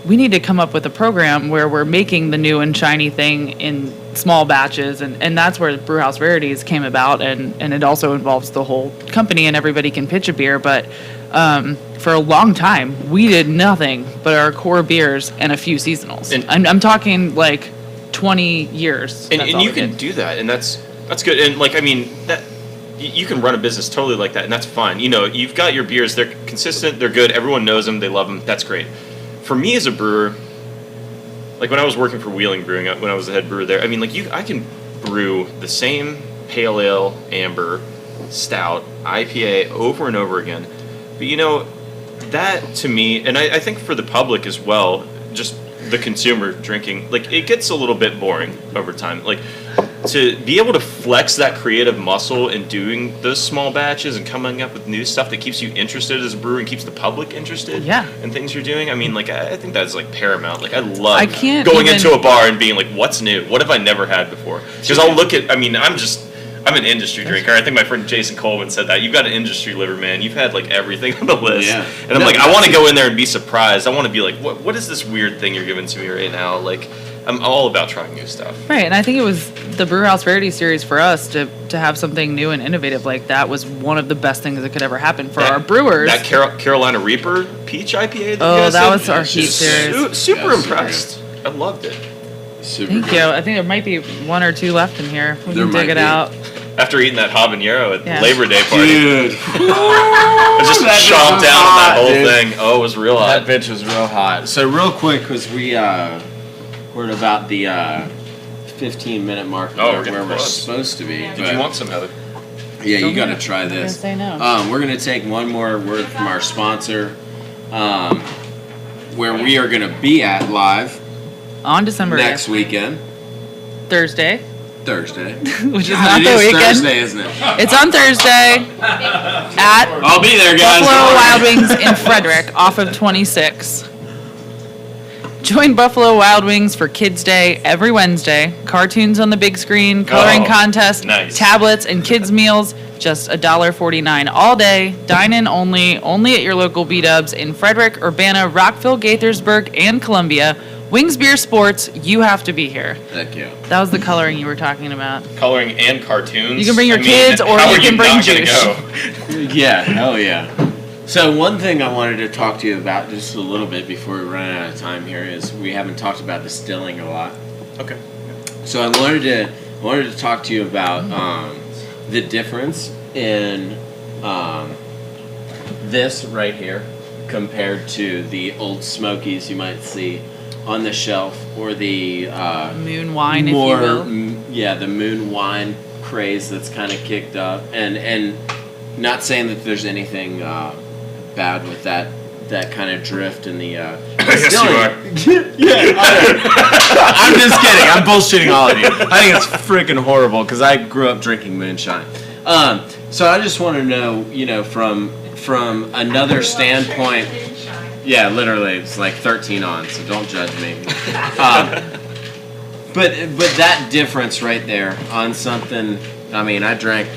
We need to come up with a program where we're making the new and shiny thing in small batches, and that's where Brewhouse Rarities came about, and it also involves the whole company, and everybody can pitch a beer. But for a long time, we did nothing but our core beers and a few seasonals. And- I'm talking like 20 years. And That's all you we can did. do that, and that's good. And that you can run a business totally like that, and that's fine. You've got your beers; they're consistent, they're good. Everyone knows them, they love them. That's great. For me as a brewer, like when I was working for Wheeling Brewing, when I was the head brewer there, I mean, I can brew the same pale ale, amber, stout, IPA over and over again. But that to me, and I think for the public as well, just the consumer drinking, it gets a little bit boring over time. To be able to flex that creative muscle in doing those small batches and coming up with new stuff that keeps you interested as a brewer and keeps the public interested in things you're doing. I mean, I think that's paramount. I love going into a bar and being like, what's new? What have I never had before? Because I'll look at, I'm an industry drinker. I think my friend Jason Coleman said that. You've got an industry liver, man. You've had everything on the list. Yeah. And I'm I want to go in there and be surprised. I want to be like, what is this weird thing you're giving to me right now? I'm all about trying new stuff. Right, and I think it was the Brewhouse Rarity series for us to have something new and innovative like that was one of the best things that could ever happen for our brewers. That Carolina Reaper Peach IPA that you guys that did, was our heat series. Super Yeah, impressed. I loved it. Super Thank good. you. I think there might be 1 or 2 left in here. We There can might dig it be. out. After eating that habanero at Yeah. Labor Day party, Dude, I just That bitch chomped was down on that hot, whole dude. thing. Oh, it was real that hot. bitch was real hot. So real quick, because we're at about the 15-minute mark Oh, we're where getting we're close. supposed to be. Did but- you want some, Heather? Yeah, you Don't got to know. try I'm gonna this. say no. We're going to take one more word from our sponsor, where we are going to be at live On December next 8th, weekend, Thursday, Thursday. which is God, not it the is weekend. Thursday, isn't it? It's on Thursday at I'll be there, guys. Buffalo Wild Wings in Frederick off of 26. Join Buffalo Wild Wings for Kids Day every Wednesday. Cartoons on the big screen, coloring Oh, contest, nice. tablets, and kids' meals. Just $1.49 all day. Dine-in only at your local B-Dubs in Frederick, Urbana, Rockville, Gaithersburg, and Columbia. Wings Beer Sports, you have to be here. Heck yeah. That was the coloring you were talking about. Coloring and cartoons. You can bring your I mean, kids, or how you are can bring not gonna juice. go? Yeah, hell yeah. So one thing I wanted to talk to you about just a little bit before we run out of time here is we haven't talked about distilling a lot. Okay. So I wanted to talk to you about the difference in this right here compared to the old Smokies you might see on the shelf, or the Moon wine, if you more will. the moon wine craze that's kind of kicked up, and not saying that there's anything bad with that kind of drift in the Yes, you are. yeah, I'm just kidding. I'm bullshitting all of you. I think it's freaking horrible because I grew up drinking moonshine. So I just want to know, from another standpoint. Yeah, literally, it's like 13 on, so don't judge me. But But that difference right there on something. I mean, I drank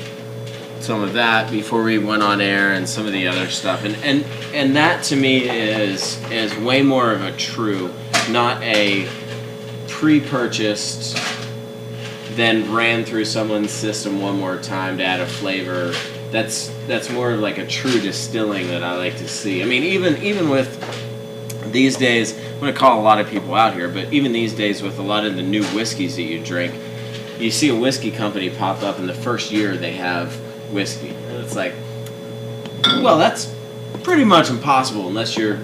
some of that before we went on air, and some of the other stuff, and that to me is way more of a true, not a pre-purchased, then ran through someone's system one more time to add a flavor. That's more of like a true distilling that I like to see. I mean, even with these days, I'm going to call a lot of people out here, but even these days with a lot of the new whiskeys that you drink, you see a whiskey company pop up in the first year they have whiskey. And it's like, well, that's pretty much impossible unless your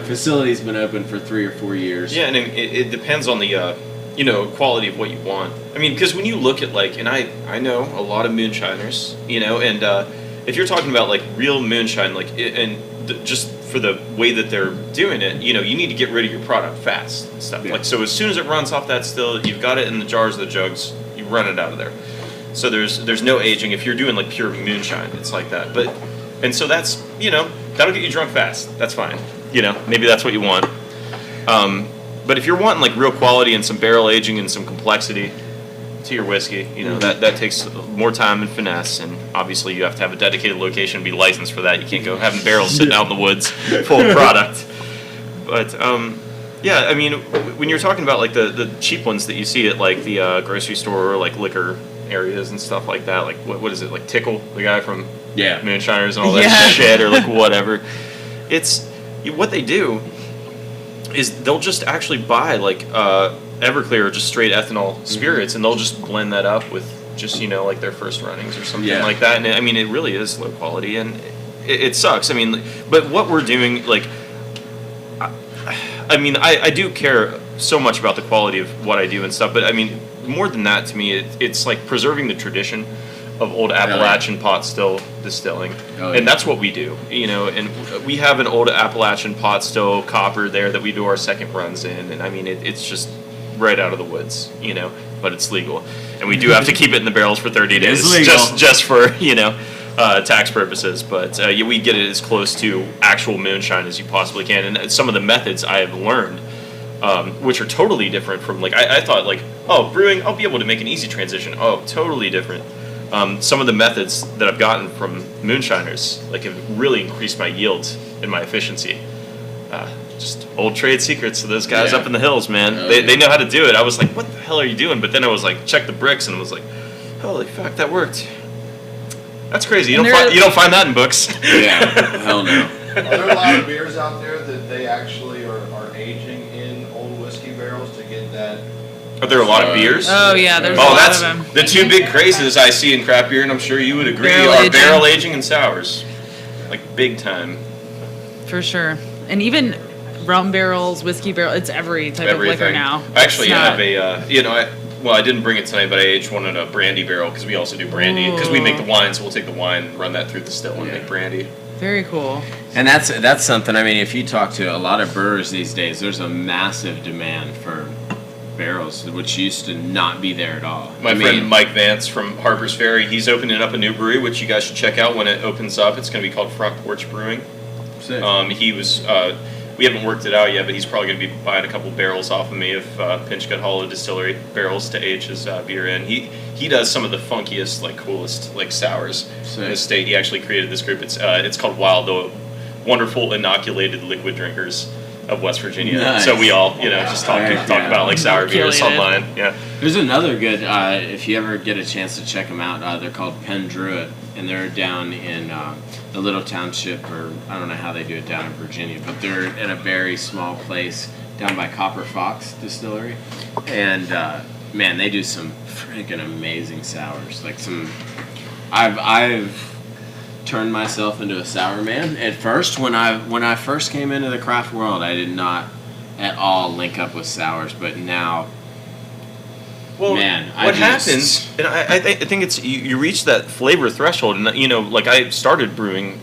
facility's been open for 3 or 4 years. Yeah, and it depends on the quality of what you want. I mean, because when you look at and I know a lot of moonshiners, and if you're talking about like real moonshine, just for the way that they're doing it, you need to get rid of your product fast and stuff. Yeah. So as soon as it runs off that still, you've got it in the jars or the jugs, you run it out of there. So there's no aging. If you're doing like pure moonshine, it's like that. And so that's, that'll get you drunk fast. That's fine. Maybe that's what you want. But if you're wanting like real quality and some barrel aging and some complexity to your whiskey, that takes more time and finesse, and obviously you have to have a dedicated location and be licensed for that. You can't go having barrels sitting out in the woods full of product. But yeah, I mean, when you're talking about like the cheap ones that you see at like the grocery store or like liquor areas and stuff like that, like what is it, like Tickle, the guy from Moonshiners and all that shit, or like whatever. It's what they do is they'll just actually buy like Everclear or just straight ethanol spirits, and they'll just blend that up with just like their first runnings or something like that. And I mean, it really is low quality, and it sucks. I mean, but what we're doing, like, I mean, I do care so much about the quality of what I do and stuff, but I mean, more than that, to me, it's like preserving the tradition of old Appalachian pot still distilling, and that's what we do, and we have an old Appalachian pot still copper there that we do our second runs in, and I mean, it's just right out of the woods, but it's legal, and we do have to keep it in the barrels for 30 days, just for, tax purposes, but we get it as close to actual moonshine as you possibly can, and some of the methods I have learned, which are totally different from, like, I thought, like, oh, brewing, I'll be able to make an easy transition. Oh, totally different. Some of the methods that I've gotten from moonshiners, like, have really increased my yields and my efficiency. Just old trade secrets to those guys up in the hills, man. They know how to do it. I was like, what the hell are you doing? But then I was like, check the bricks, and I was like, holy fuck, that worked. That's crazy. You don't find that in books. Yeah, hell no. Are there a lot of beers out there that they actually are aging in old whiskey barrels to get that? Are there a lot of beers? Oh yeah, there's a lot of them. The two big crazes I see in craft beer, and I'm sure you would agree, barrel aging and sours, like big time. For sure, and even rum barrels, whiskey barrels, it's every type of liquor now. I actually have a, I didn't bring it tonight, but I aged one in a brandy barrel because we also do brandy because we make the wine, so we'll take the wine and run that through the still and make brandy. Very cool. And that's something. I mean, if you talk to a lot of brewers these days, there's a massive demand for barrels, which used to not be there at all. My friend Mike Vance from Harper's Ferry, he's opening up a new brewery, which you guys should check out when it opens up. It's going to be called Front Porch Brewing. Sick. He was, we haven't worked it out yet, but he's probably going to be buying a couple barrels off of me of Pinchgut Hollow Distillery barrels to age his beer in. He does some of the funkiest, like, coolest, like, sours in the state. He actually created this group. It's called Wild, the Wonderful Inoculated Liquid Drinkers of West Virginia. Nice. So we all, just talk about like sour beers online. Yeah. There's another good. If you ever get a chance to check them out, they're called Penn Druid, and they're down in the little township, or I don't know how they do it down in Virginia, but they're in a very small place down by Copper Fox Distillery, and man, they do some freaking amazing sours. Like I've turned myself into a sour man. At first, when I first came into the craft world, I did not at all link up with sours, but now, man, what happens? And I think it's you reach that flavor threshold, and like I started brewing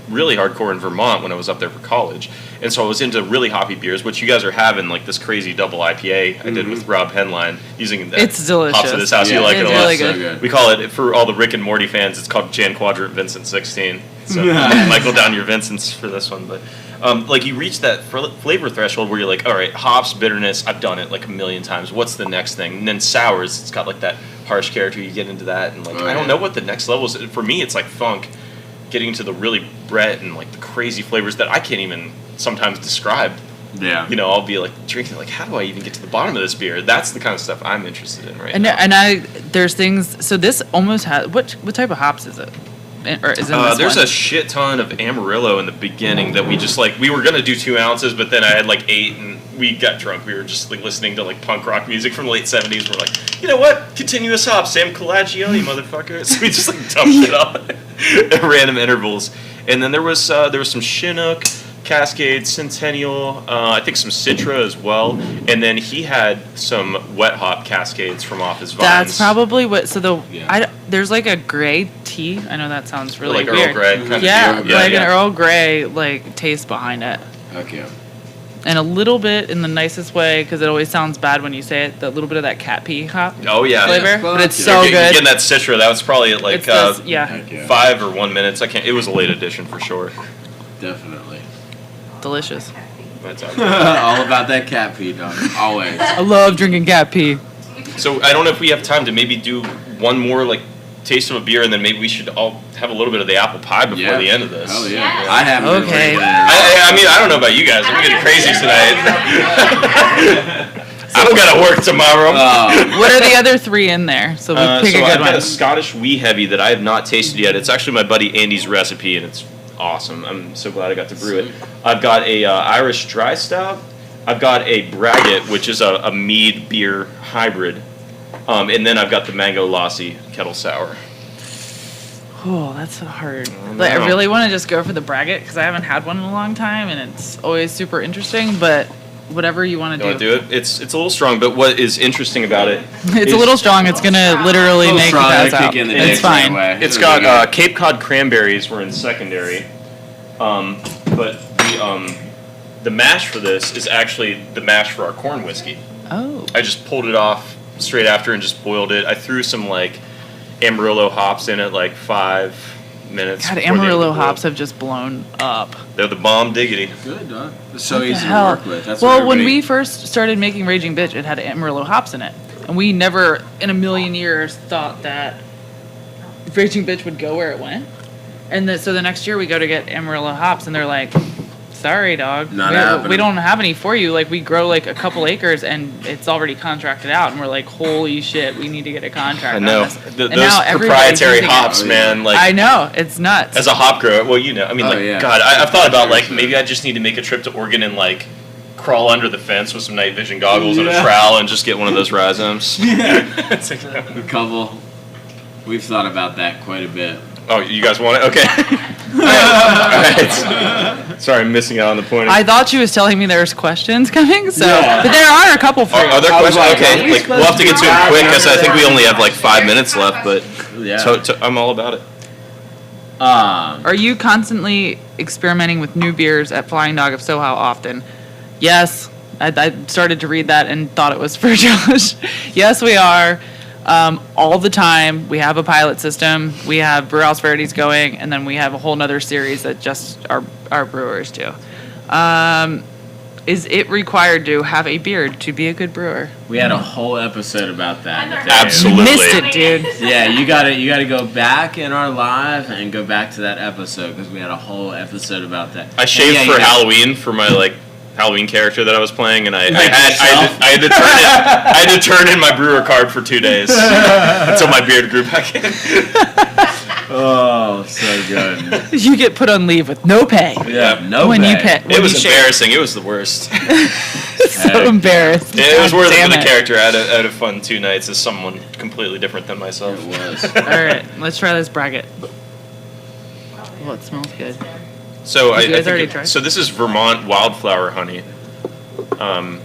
really hardcore in Vermont when I was up there for college, and so I was into really hoppy beers, which you guys are having, like this crazy double IPA I did with Rob Henline using the it's delicious. hops of this house. You like it a lot. Really good. So good. We call it, for all the Rick and Morty fans, it's called Jan Quadrant Vincent 16. So Michael down your Vincents for this one, but Like you reach that flavor threshold where you're like, all right, hops, bitterness, I've done it like a million times. What's the next thing? And then sours, it's got like that harsh character. You get into that, and like I don't know what the next level is. For me, it's like funk, getting into the really Brett and like the crazy flavors that I can't even sometimes describe. Yeah. You know, I'll be like drinking, like, how do I even get to the bottom of this beer? That's the kind of stuff I'm interested in right now. And there's things. So this almost has what type of hops is it? Or is it in this There's one? a shit ton of Amarillo in the beginning that we just like. We were gonna do 2 ounces, but then I had like 8, and we got drunk. We were just like listening to like punk rock music from the late '70s. We're like, you know what? Continuous hops, Sam Colagione, motherfucker. So we just like dumped it on at random intervals. And then there was some Chinook, Cascade, Centennial, I think some Citra as well, and then he had some wet hop Cascades from off his vines. That's probably what. So there's like a gray tea. I know that sounds really like weird. Earl Grey kind of Yeah, deal. like an Earl Grey like taste behind it, Okay. and a little bit in the nicest way because it always sounds bad when you say it. The little bit of that cat pee hop Oh yeah, flavor, but it's You're so You're good. getting that Citra. That was probably at like It's this- yeah, Heck yeah. 5 or 1 minutes. I can't. It was a late edition for sure. Definitely. delicious. That's All about that cat pee, dog. Always. I love drinking cat pee. So I don't know if we have time to maybe do one more like taste of a beer, and then maybe we should all have a little bit of the apple pie before the end of this. Oh yeah. Yes. I haven't been Okay. drinking it. I mean, I don't know about you guys. I'm getting crazy tonight. I don't gotta work tomorrow. What are the other 3 in there? So we pick So a I've good got one. a Scottish Wee Heavy that I have not tasted yet. It's actually my buddy Andy's recipe, and it's awesome. I'm so glad I got to brew it. I've got a Irish Dry Stout. I've got a Braggot, which is a mead beer hybrid. And then I've got the Mango Lassi Kettle Sour. Oh, that's so hard. I Like, I know. really want to just go for the Braggot because I haven't had one in a long time, and it's always super interesting. But whatever you want You to want do, to do it? It's a little strong, but what is interesting about it? it's is a little strong. It's gonna literally Little make you strong, pass kick out. in the It's dicks fine. right away. It's It'll be got good. Cape Cod cranberries were in secondary, but the mash for this is actually the mash for our corn whiskey. Oh, I just pulled it off straight after and just boiled it. I threw some like Amarillo hops in it, like 5 minutes. God, before the end of Amarillo the boil. hops have just blown up. They're the bomb diggity. Good, dog. It's so What the easy to hell? work with. That's Well, what when everybody- we first started making Raging Bitch, it had Amarillo hops in it, and we never in a million years thought that Raging Bitch would go where it went. And so the next year we go to get Amarillo hops, and they're like, "Sorry, dog, Not we happening." don't have any for you. Like we grow like a couple acres, and it's already contracted out." And we're like, "Holy shit, we need to get a contract." I on know this." And those now everybody's proprietary using it. hops, Oh, man. yeah. Like I know, it's nuts. as a hop grower, well, you know, I mean, Oh, like yeah. God, I've thought about like maybe I just need to make a trip to Oregon and like crawl under the fence with some night vision goggles and a Yeah. trowel and just get one of those rhizomes. It's like, A couple. We've thought about that quite a bit. oh, you guys want it? Okay. All right. Sorry, I'm missing out on the point. I thought she was telling me there's questions coming, so Yeah. but there are a couple for you. Are there I was questions? like, Okay, are we like we'll have to get to it quick because I think we only have like 5 minutes left. But Yeah. so I'm all about it. Are you constantly experimenting with new beers at Flying Dog? If so, how often? Yes. I started to read that and thought it was for Josh. Yes, we are. All the time. We have a pilot system. We have Brewhouse Verities going, and then we have a whole nother series that just our brewers do. Is it required to have a beard to be a good brewer? We had a whole episode about that. Absolutely. Missed it, dude. Yeah, you gotta go back in our live and go back to that episode because we had a whole episode about that. I shaved Yeah, for you know, Halloween for my like Halloween character that I was playing, and I Like yourself? had to turn in my brewer card for 2 days until my beard grew back in. Oh, so good. You get put on leave with no pay. Yeah. No when you pay. pay. It was embarrassing. It was the worst. So embarrassed. It was God worth it damn for the character. I had a fun 2 nights as someone completely different than myself. It was. All right, let's try this Braggot. Oh, it smells good. So Did you guys think already try? So this is Vermont wildflower honey, and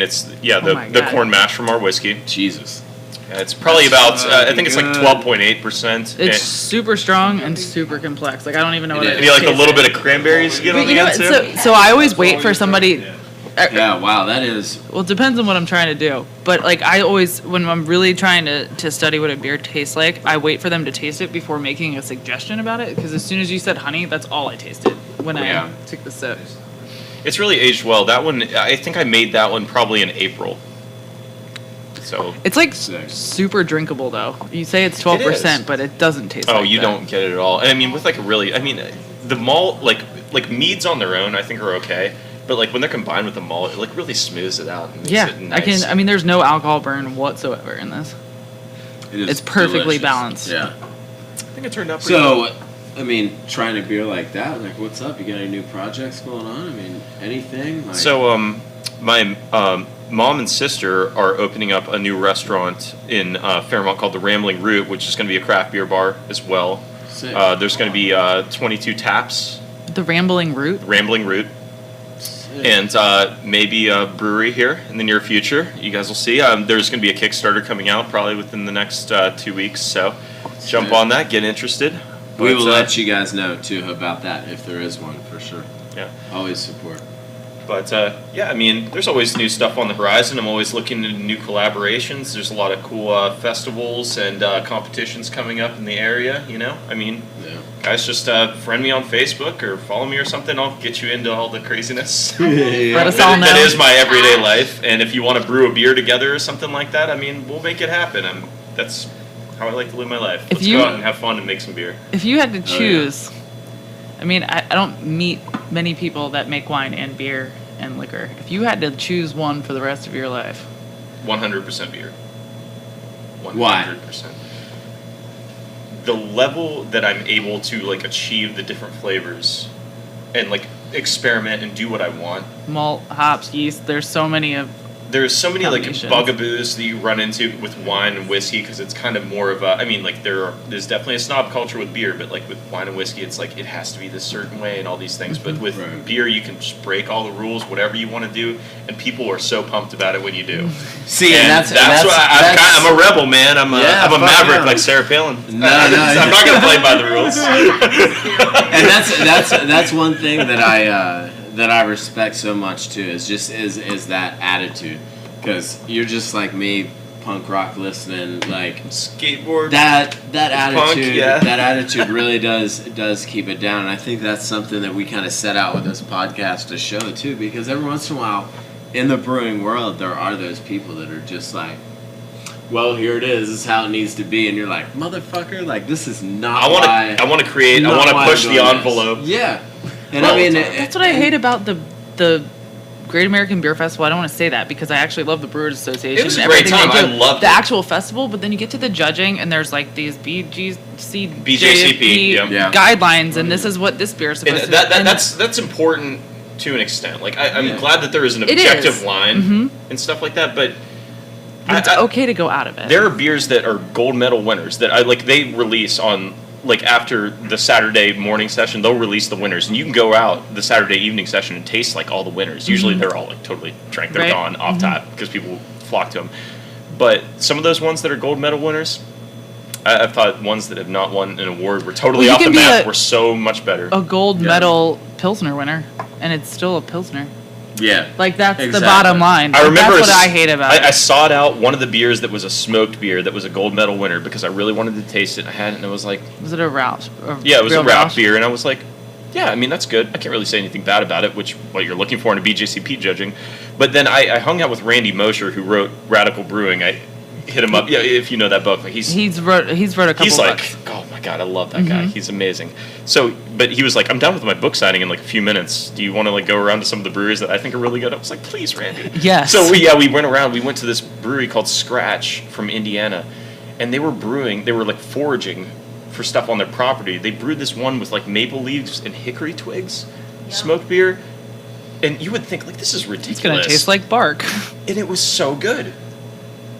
it's my the God. corn mash from our whiskey. Jesus. It's probably about I think it's like good. 12.8%. It's super strong and super complex. Like I don't even know what it It Maybe like a tastes little like. bit of cranberries to get on But the you know end what? too. So I always wait for somebody. Yeah, wow, that is. Well, it depends on what I'm trying to do. But like I always, when I'm really trying to study what a beer tastes like, I wait for them to taste it before making a suggestion about it. Because as soon as you said honey, that's all I tasted. when Yeah. I took the sip. It's really aged well. That one, I think I made that one probably in April. So. It's like Sick. super drinkable though. You say it's 12%, but it doesn't taste like Oh, you that. don't get it at all. And I mean, with like a really, I mean, the malt, like meads on their own, I think are okay. But like when they're combined with the malt, it like really smooths it out. And makes Yeah, it nice. I mean, there's no alcohol burn whatsoever in this. It is It's perfectly delicious. balanced. Yeah. I think it turned out pretty So, well. I mean, trying a beer like that, like, what's up? You got any new projects going on? I mean, anything? Like, So, my mom and sister are opening up a new restaurant in Fairmont called the Rambling Root, which is going to be a craft beer bar as well. sick. There's going to be 22 taps, The Rambling Root. Rambling Root, Sick. and maybe a brewery here in the near future. You guys will see. There's going to be a Kickstarter coming out probably within the next 2 weeks. So, jump Sick. on that, get interested. we But, will let you guys know, too, about that, if there is one, for sure. Yeah. Always support. But yeah, I mean, there's always new stuff on the horizon. I'm always looking into new collaborations. There's a lot of cool festivals and competitions coming up in the area. You know, I mean, Yeah. guys, just friend me on Facebook or follow me or something. I'll get you into all the craziness. Let us all know. That is my everyday life. And if you want to brew a beer together or something like that, I mean, we'll make it happen. That's how I like to live my life. If Let's you- go out and have fun and make some beer. If you had to yeah. choose, I mean, I don't meet many people that make wine and beer and liquor. If you had to choose one for the rest of your life, 100% beer. 100%. Why? The level that I'm able to like achieve the different flavors and like experiment and do what I want. malt, hops, yeast, there's so many of. There's so many like Combinations. bugaboos that you run into with wine and whiskey because it's kind of more of a. I mean, like there's definitely a snob culture with beer, but like with wine and whiskey, it's like it has to be this certain way and all these things. But with Right. beer, you can just break all the rules, whatever you want to do, and people are so pumped about it when you do. See, And that's why I'm a rebel, man. I'm a Yeah, maverick yeah. like Sarah Palin. No, I'm no. not gonna play by the rules. and that's one thing that I respect so much too is that attitude, because you're just like me, punk rock listening, like Skateboard. that Punk, attitude yeah. that attitude really does keep it down, and I think that's something that we kind of set out with this podcast to show too, because every once in a while in the brewing world there are those people that are just like, well, here it is. This is how it needs to be, and you're like, motherfucker, like this is not. I want why- to. I want to create. I not want to why push I'm the doing this. envelope. Yeah, and Well, I mean That's what I hate about the Great American Beer Festival. I don't want to say that because I actually love the Brewers Association. It was a and great everything they time. do. I loved the it. actual festival, but then you get to the judging and there's like these BJCP, yeah. guidelines, and this is what this beer is And supposed to be. And that's important to an extent. Like I'm Yeah. glad that there is an It objective is. line Mhm. and stuff like that, but. but it's okay to go out of it. There are beers that are gold medal winners that I like. They release on like after the Saturday morning session. They'll release the winners, and you can go out the Saturday evening session and taste like all the winners. Usually they're all like totally drank. They're Right. gone off top because people flock to them. But some of those ones that are gold medal winners, I've thought ones that have not won an award were totally Well, off you the can be map. a- Were so much better. a gold Yeah. medal Pilsner winner, and it's still a Pilsner. yeah, Like that's the Exactly. bottom line. I remember That's what I hate about I it. sought out one of the beers that was a smoked beer that was a gold medal winner because I really wanted to taste it. I had it, and I was like, Was it a Roush? yeah, it was a real Rauch Roush? beer, and I was like, yeah, I mean, that's good. I can't really say anything bad about it, which what you're looking for in a BJCP judging. But then I hung out with Randy Mosher, who wrote Radical Brewing. I hit him up, yeah, if you know that book. Like He's wrote a couple he's like, books. oh my god, I love that guy. He's amazing. So, but he was like, I'm done with my book signing in like a few minutes. Do you want to like go around to some of the breweries that I think are really good? I was like, please, Randy. Yes. So we went around. We went to this brewery called Scratch from Indiana, and they were brewing. They were like foraging for stuff on their property. They brewed this one with like maple leaves and hickory twigs, smoked beer, and you would think like this is ridiculous. It's gonna taste like bark. And it was so good.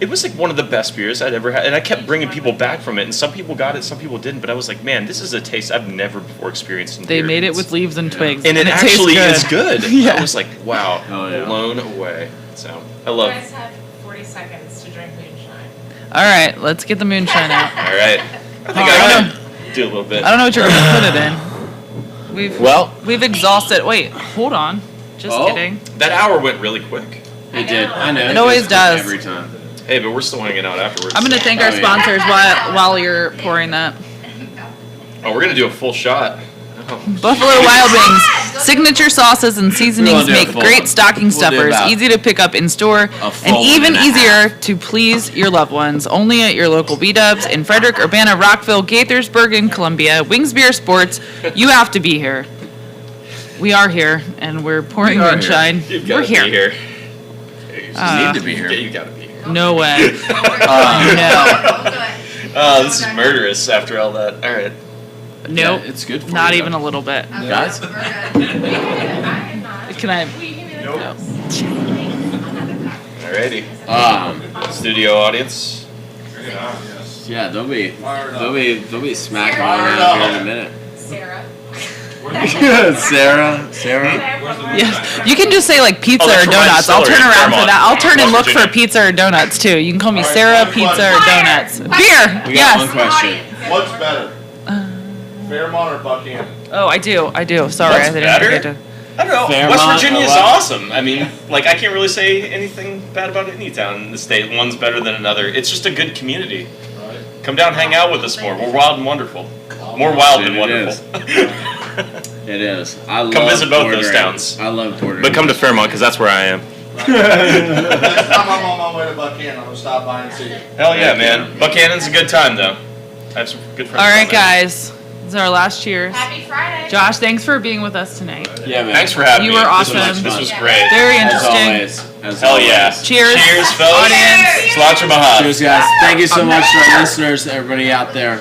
It was like one of the best beers I'd ever had, and I kept bringing people back from it. And some people got it, some people didn't. But I was like, man, this is a taste I've never before experienced. In They beer. made it It's- with leaves and twigs, and it tastes actually is good. Yeah. I was like, wow, Oh, yeah. blown away. So I You love. guys have 40 seconds to drink moonshine. All right, let's get the moonshine out. All right, I think I can do a little bit. I don't know what you're gonna put it in. We've exhausted. Wait, hold on. Just Oh. kidding. That hour went really quick. it did. I know. It always goes does. every time. Hey, but we're still hanging out afterwards. I'm gonna thank our Oh, yeah. sponsors while you're pouring that. Oh, we're gonna do a full shot. Buffalo Wild Wings. Signature sauces and seasonings do a make full great one. stocking We'll do stuffers, about easy to pick up in store, full and one even and a easier to please your loved ones. Only at your local B-Dubs in Frederick, Urbana, Rockville, Gaithersburg, and Columbia. Wings Beer Sports, you have to be here. We are here, and we're pouring We are moonshine. You've We're got to be here. You need to be here. Yeah, you got to be here. No way. No. Oh, this is murderous after all that. All right. Nope. Yeah, it's good for Not you, even though. a little bit. Guys? Can I? Alrighty. Studio audience. Yeah, they'll be smacking Fire it around here up. in a minute. Sarah. Sarah. Yes. You can just say like pizza Oh, that's or from my donuts. I'll turn distillery in around for Fairmont, that. I'll turn and West look for Virginia. pizza or donuts too. You can call me All right, Sarah, one pizza or question. donuts. Beer. We got Yes. one question. What's better? Fairmont or Buchanan? Oh, I do. Sorry, What's I didn't better? forget to. I don't know. Fairmont, West Virginia is I love- awesome. I mean, like, I can't really say anything bad about any town in the state. One's better than another. It's just a good community. Right. Come down, hang out with us more. We're wild and wonderful. More wild than It wonderful. It is. I love Come visit both those Porter. towns. I love Porter. But come to Fairmont, because that's where I am. Next time I'm on my way to Buchanan, I'm gonna stop by and see you. Hell yeah, man. Buchanan's a good time, though. I have some good friends. All right, down there. guys. This is our last cheers. Happy Friday. Josh, thanks for being with us tonight. Yeah, man. Thanks for having You me. were This was- awesome. This was Yeah. great. Very As interesting. always. As Hell always. yeah. Cheers. Cheers, fellas. Audience. Sláinte Mahá. Cheers, guys. Thank you so much to our listeners, everybody out there.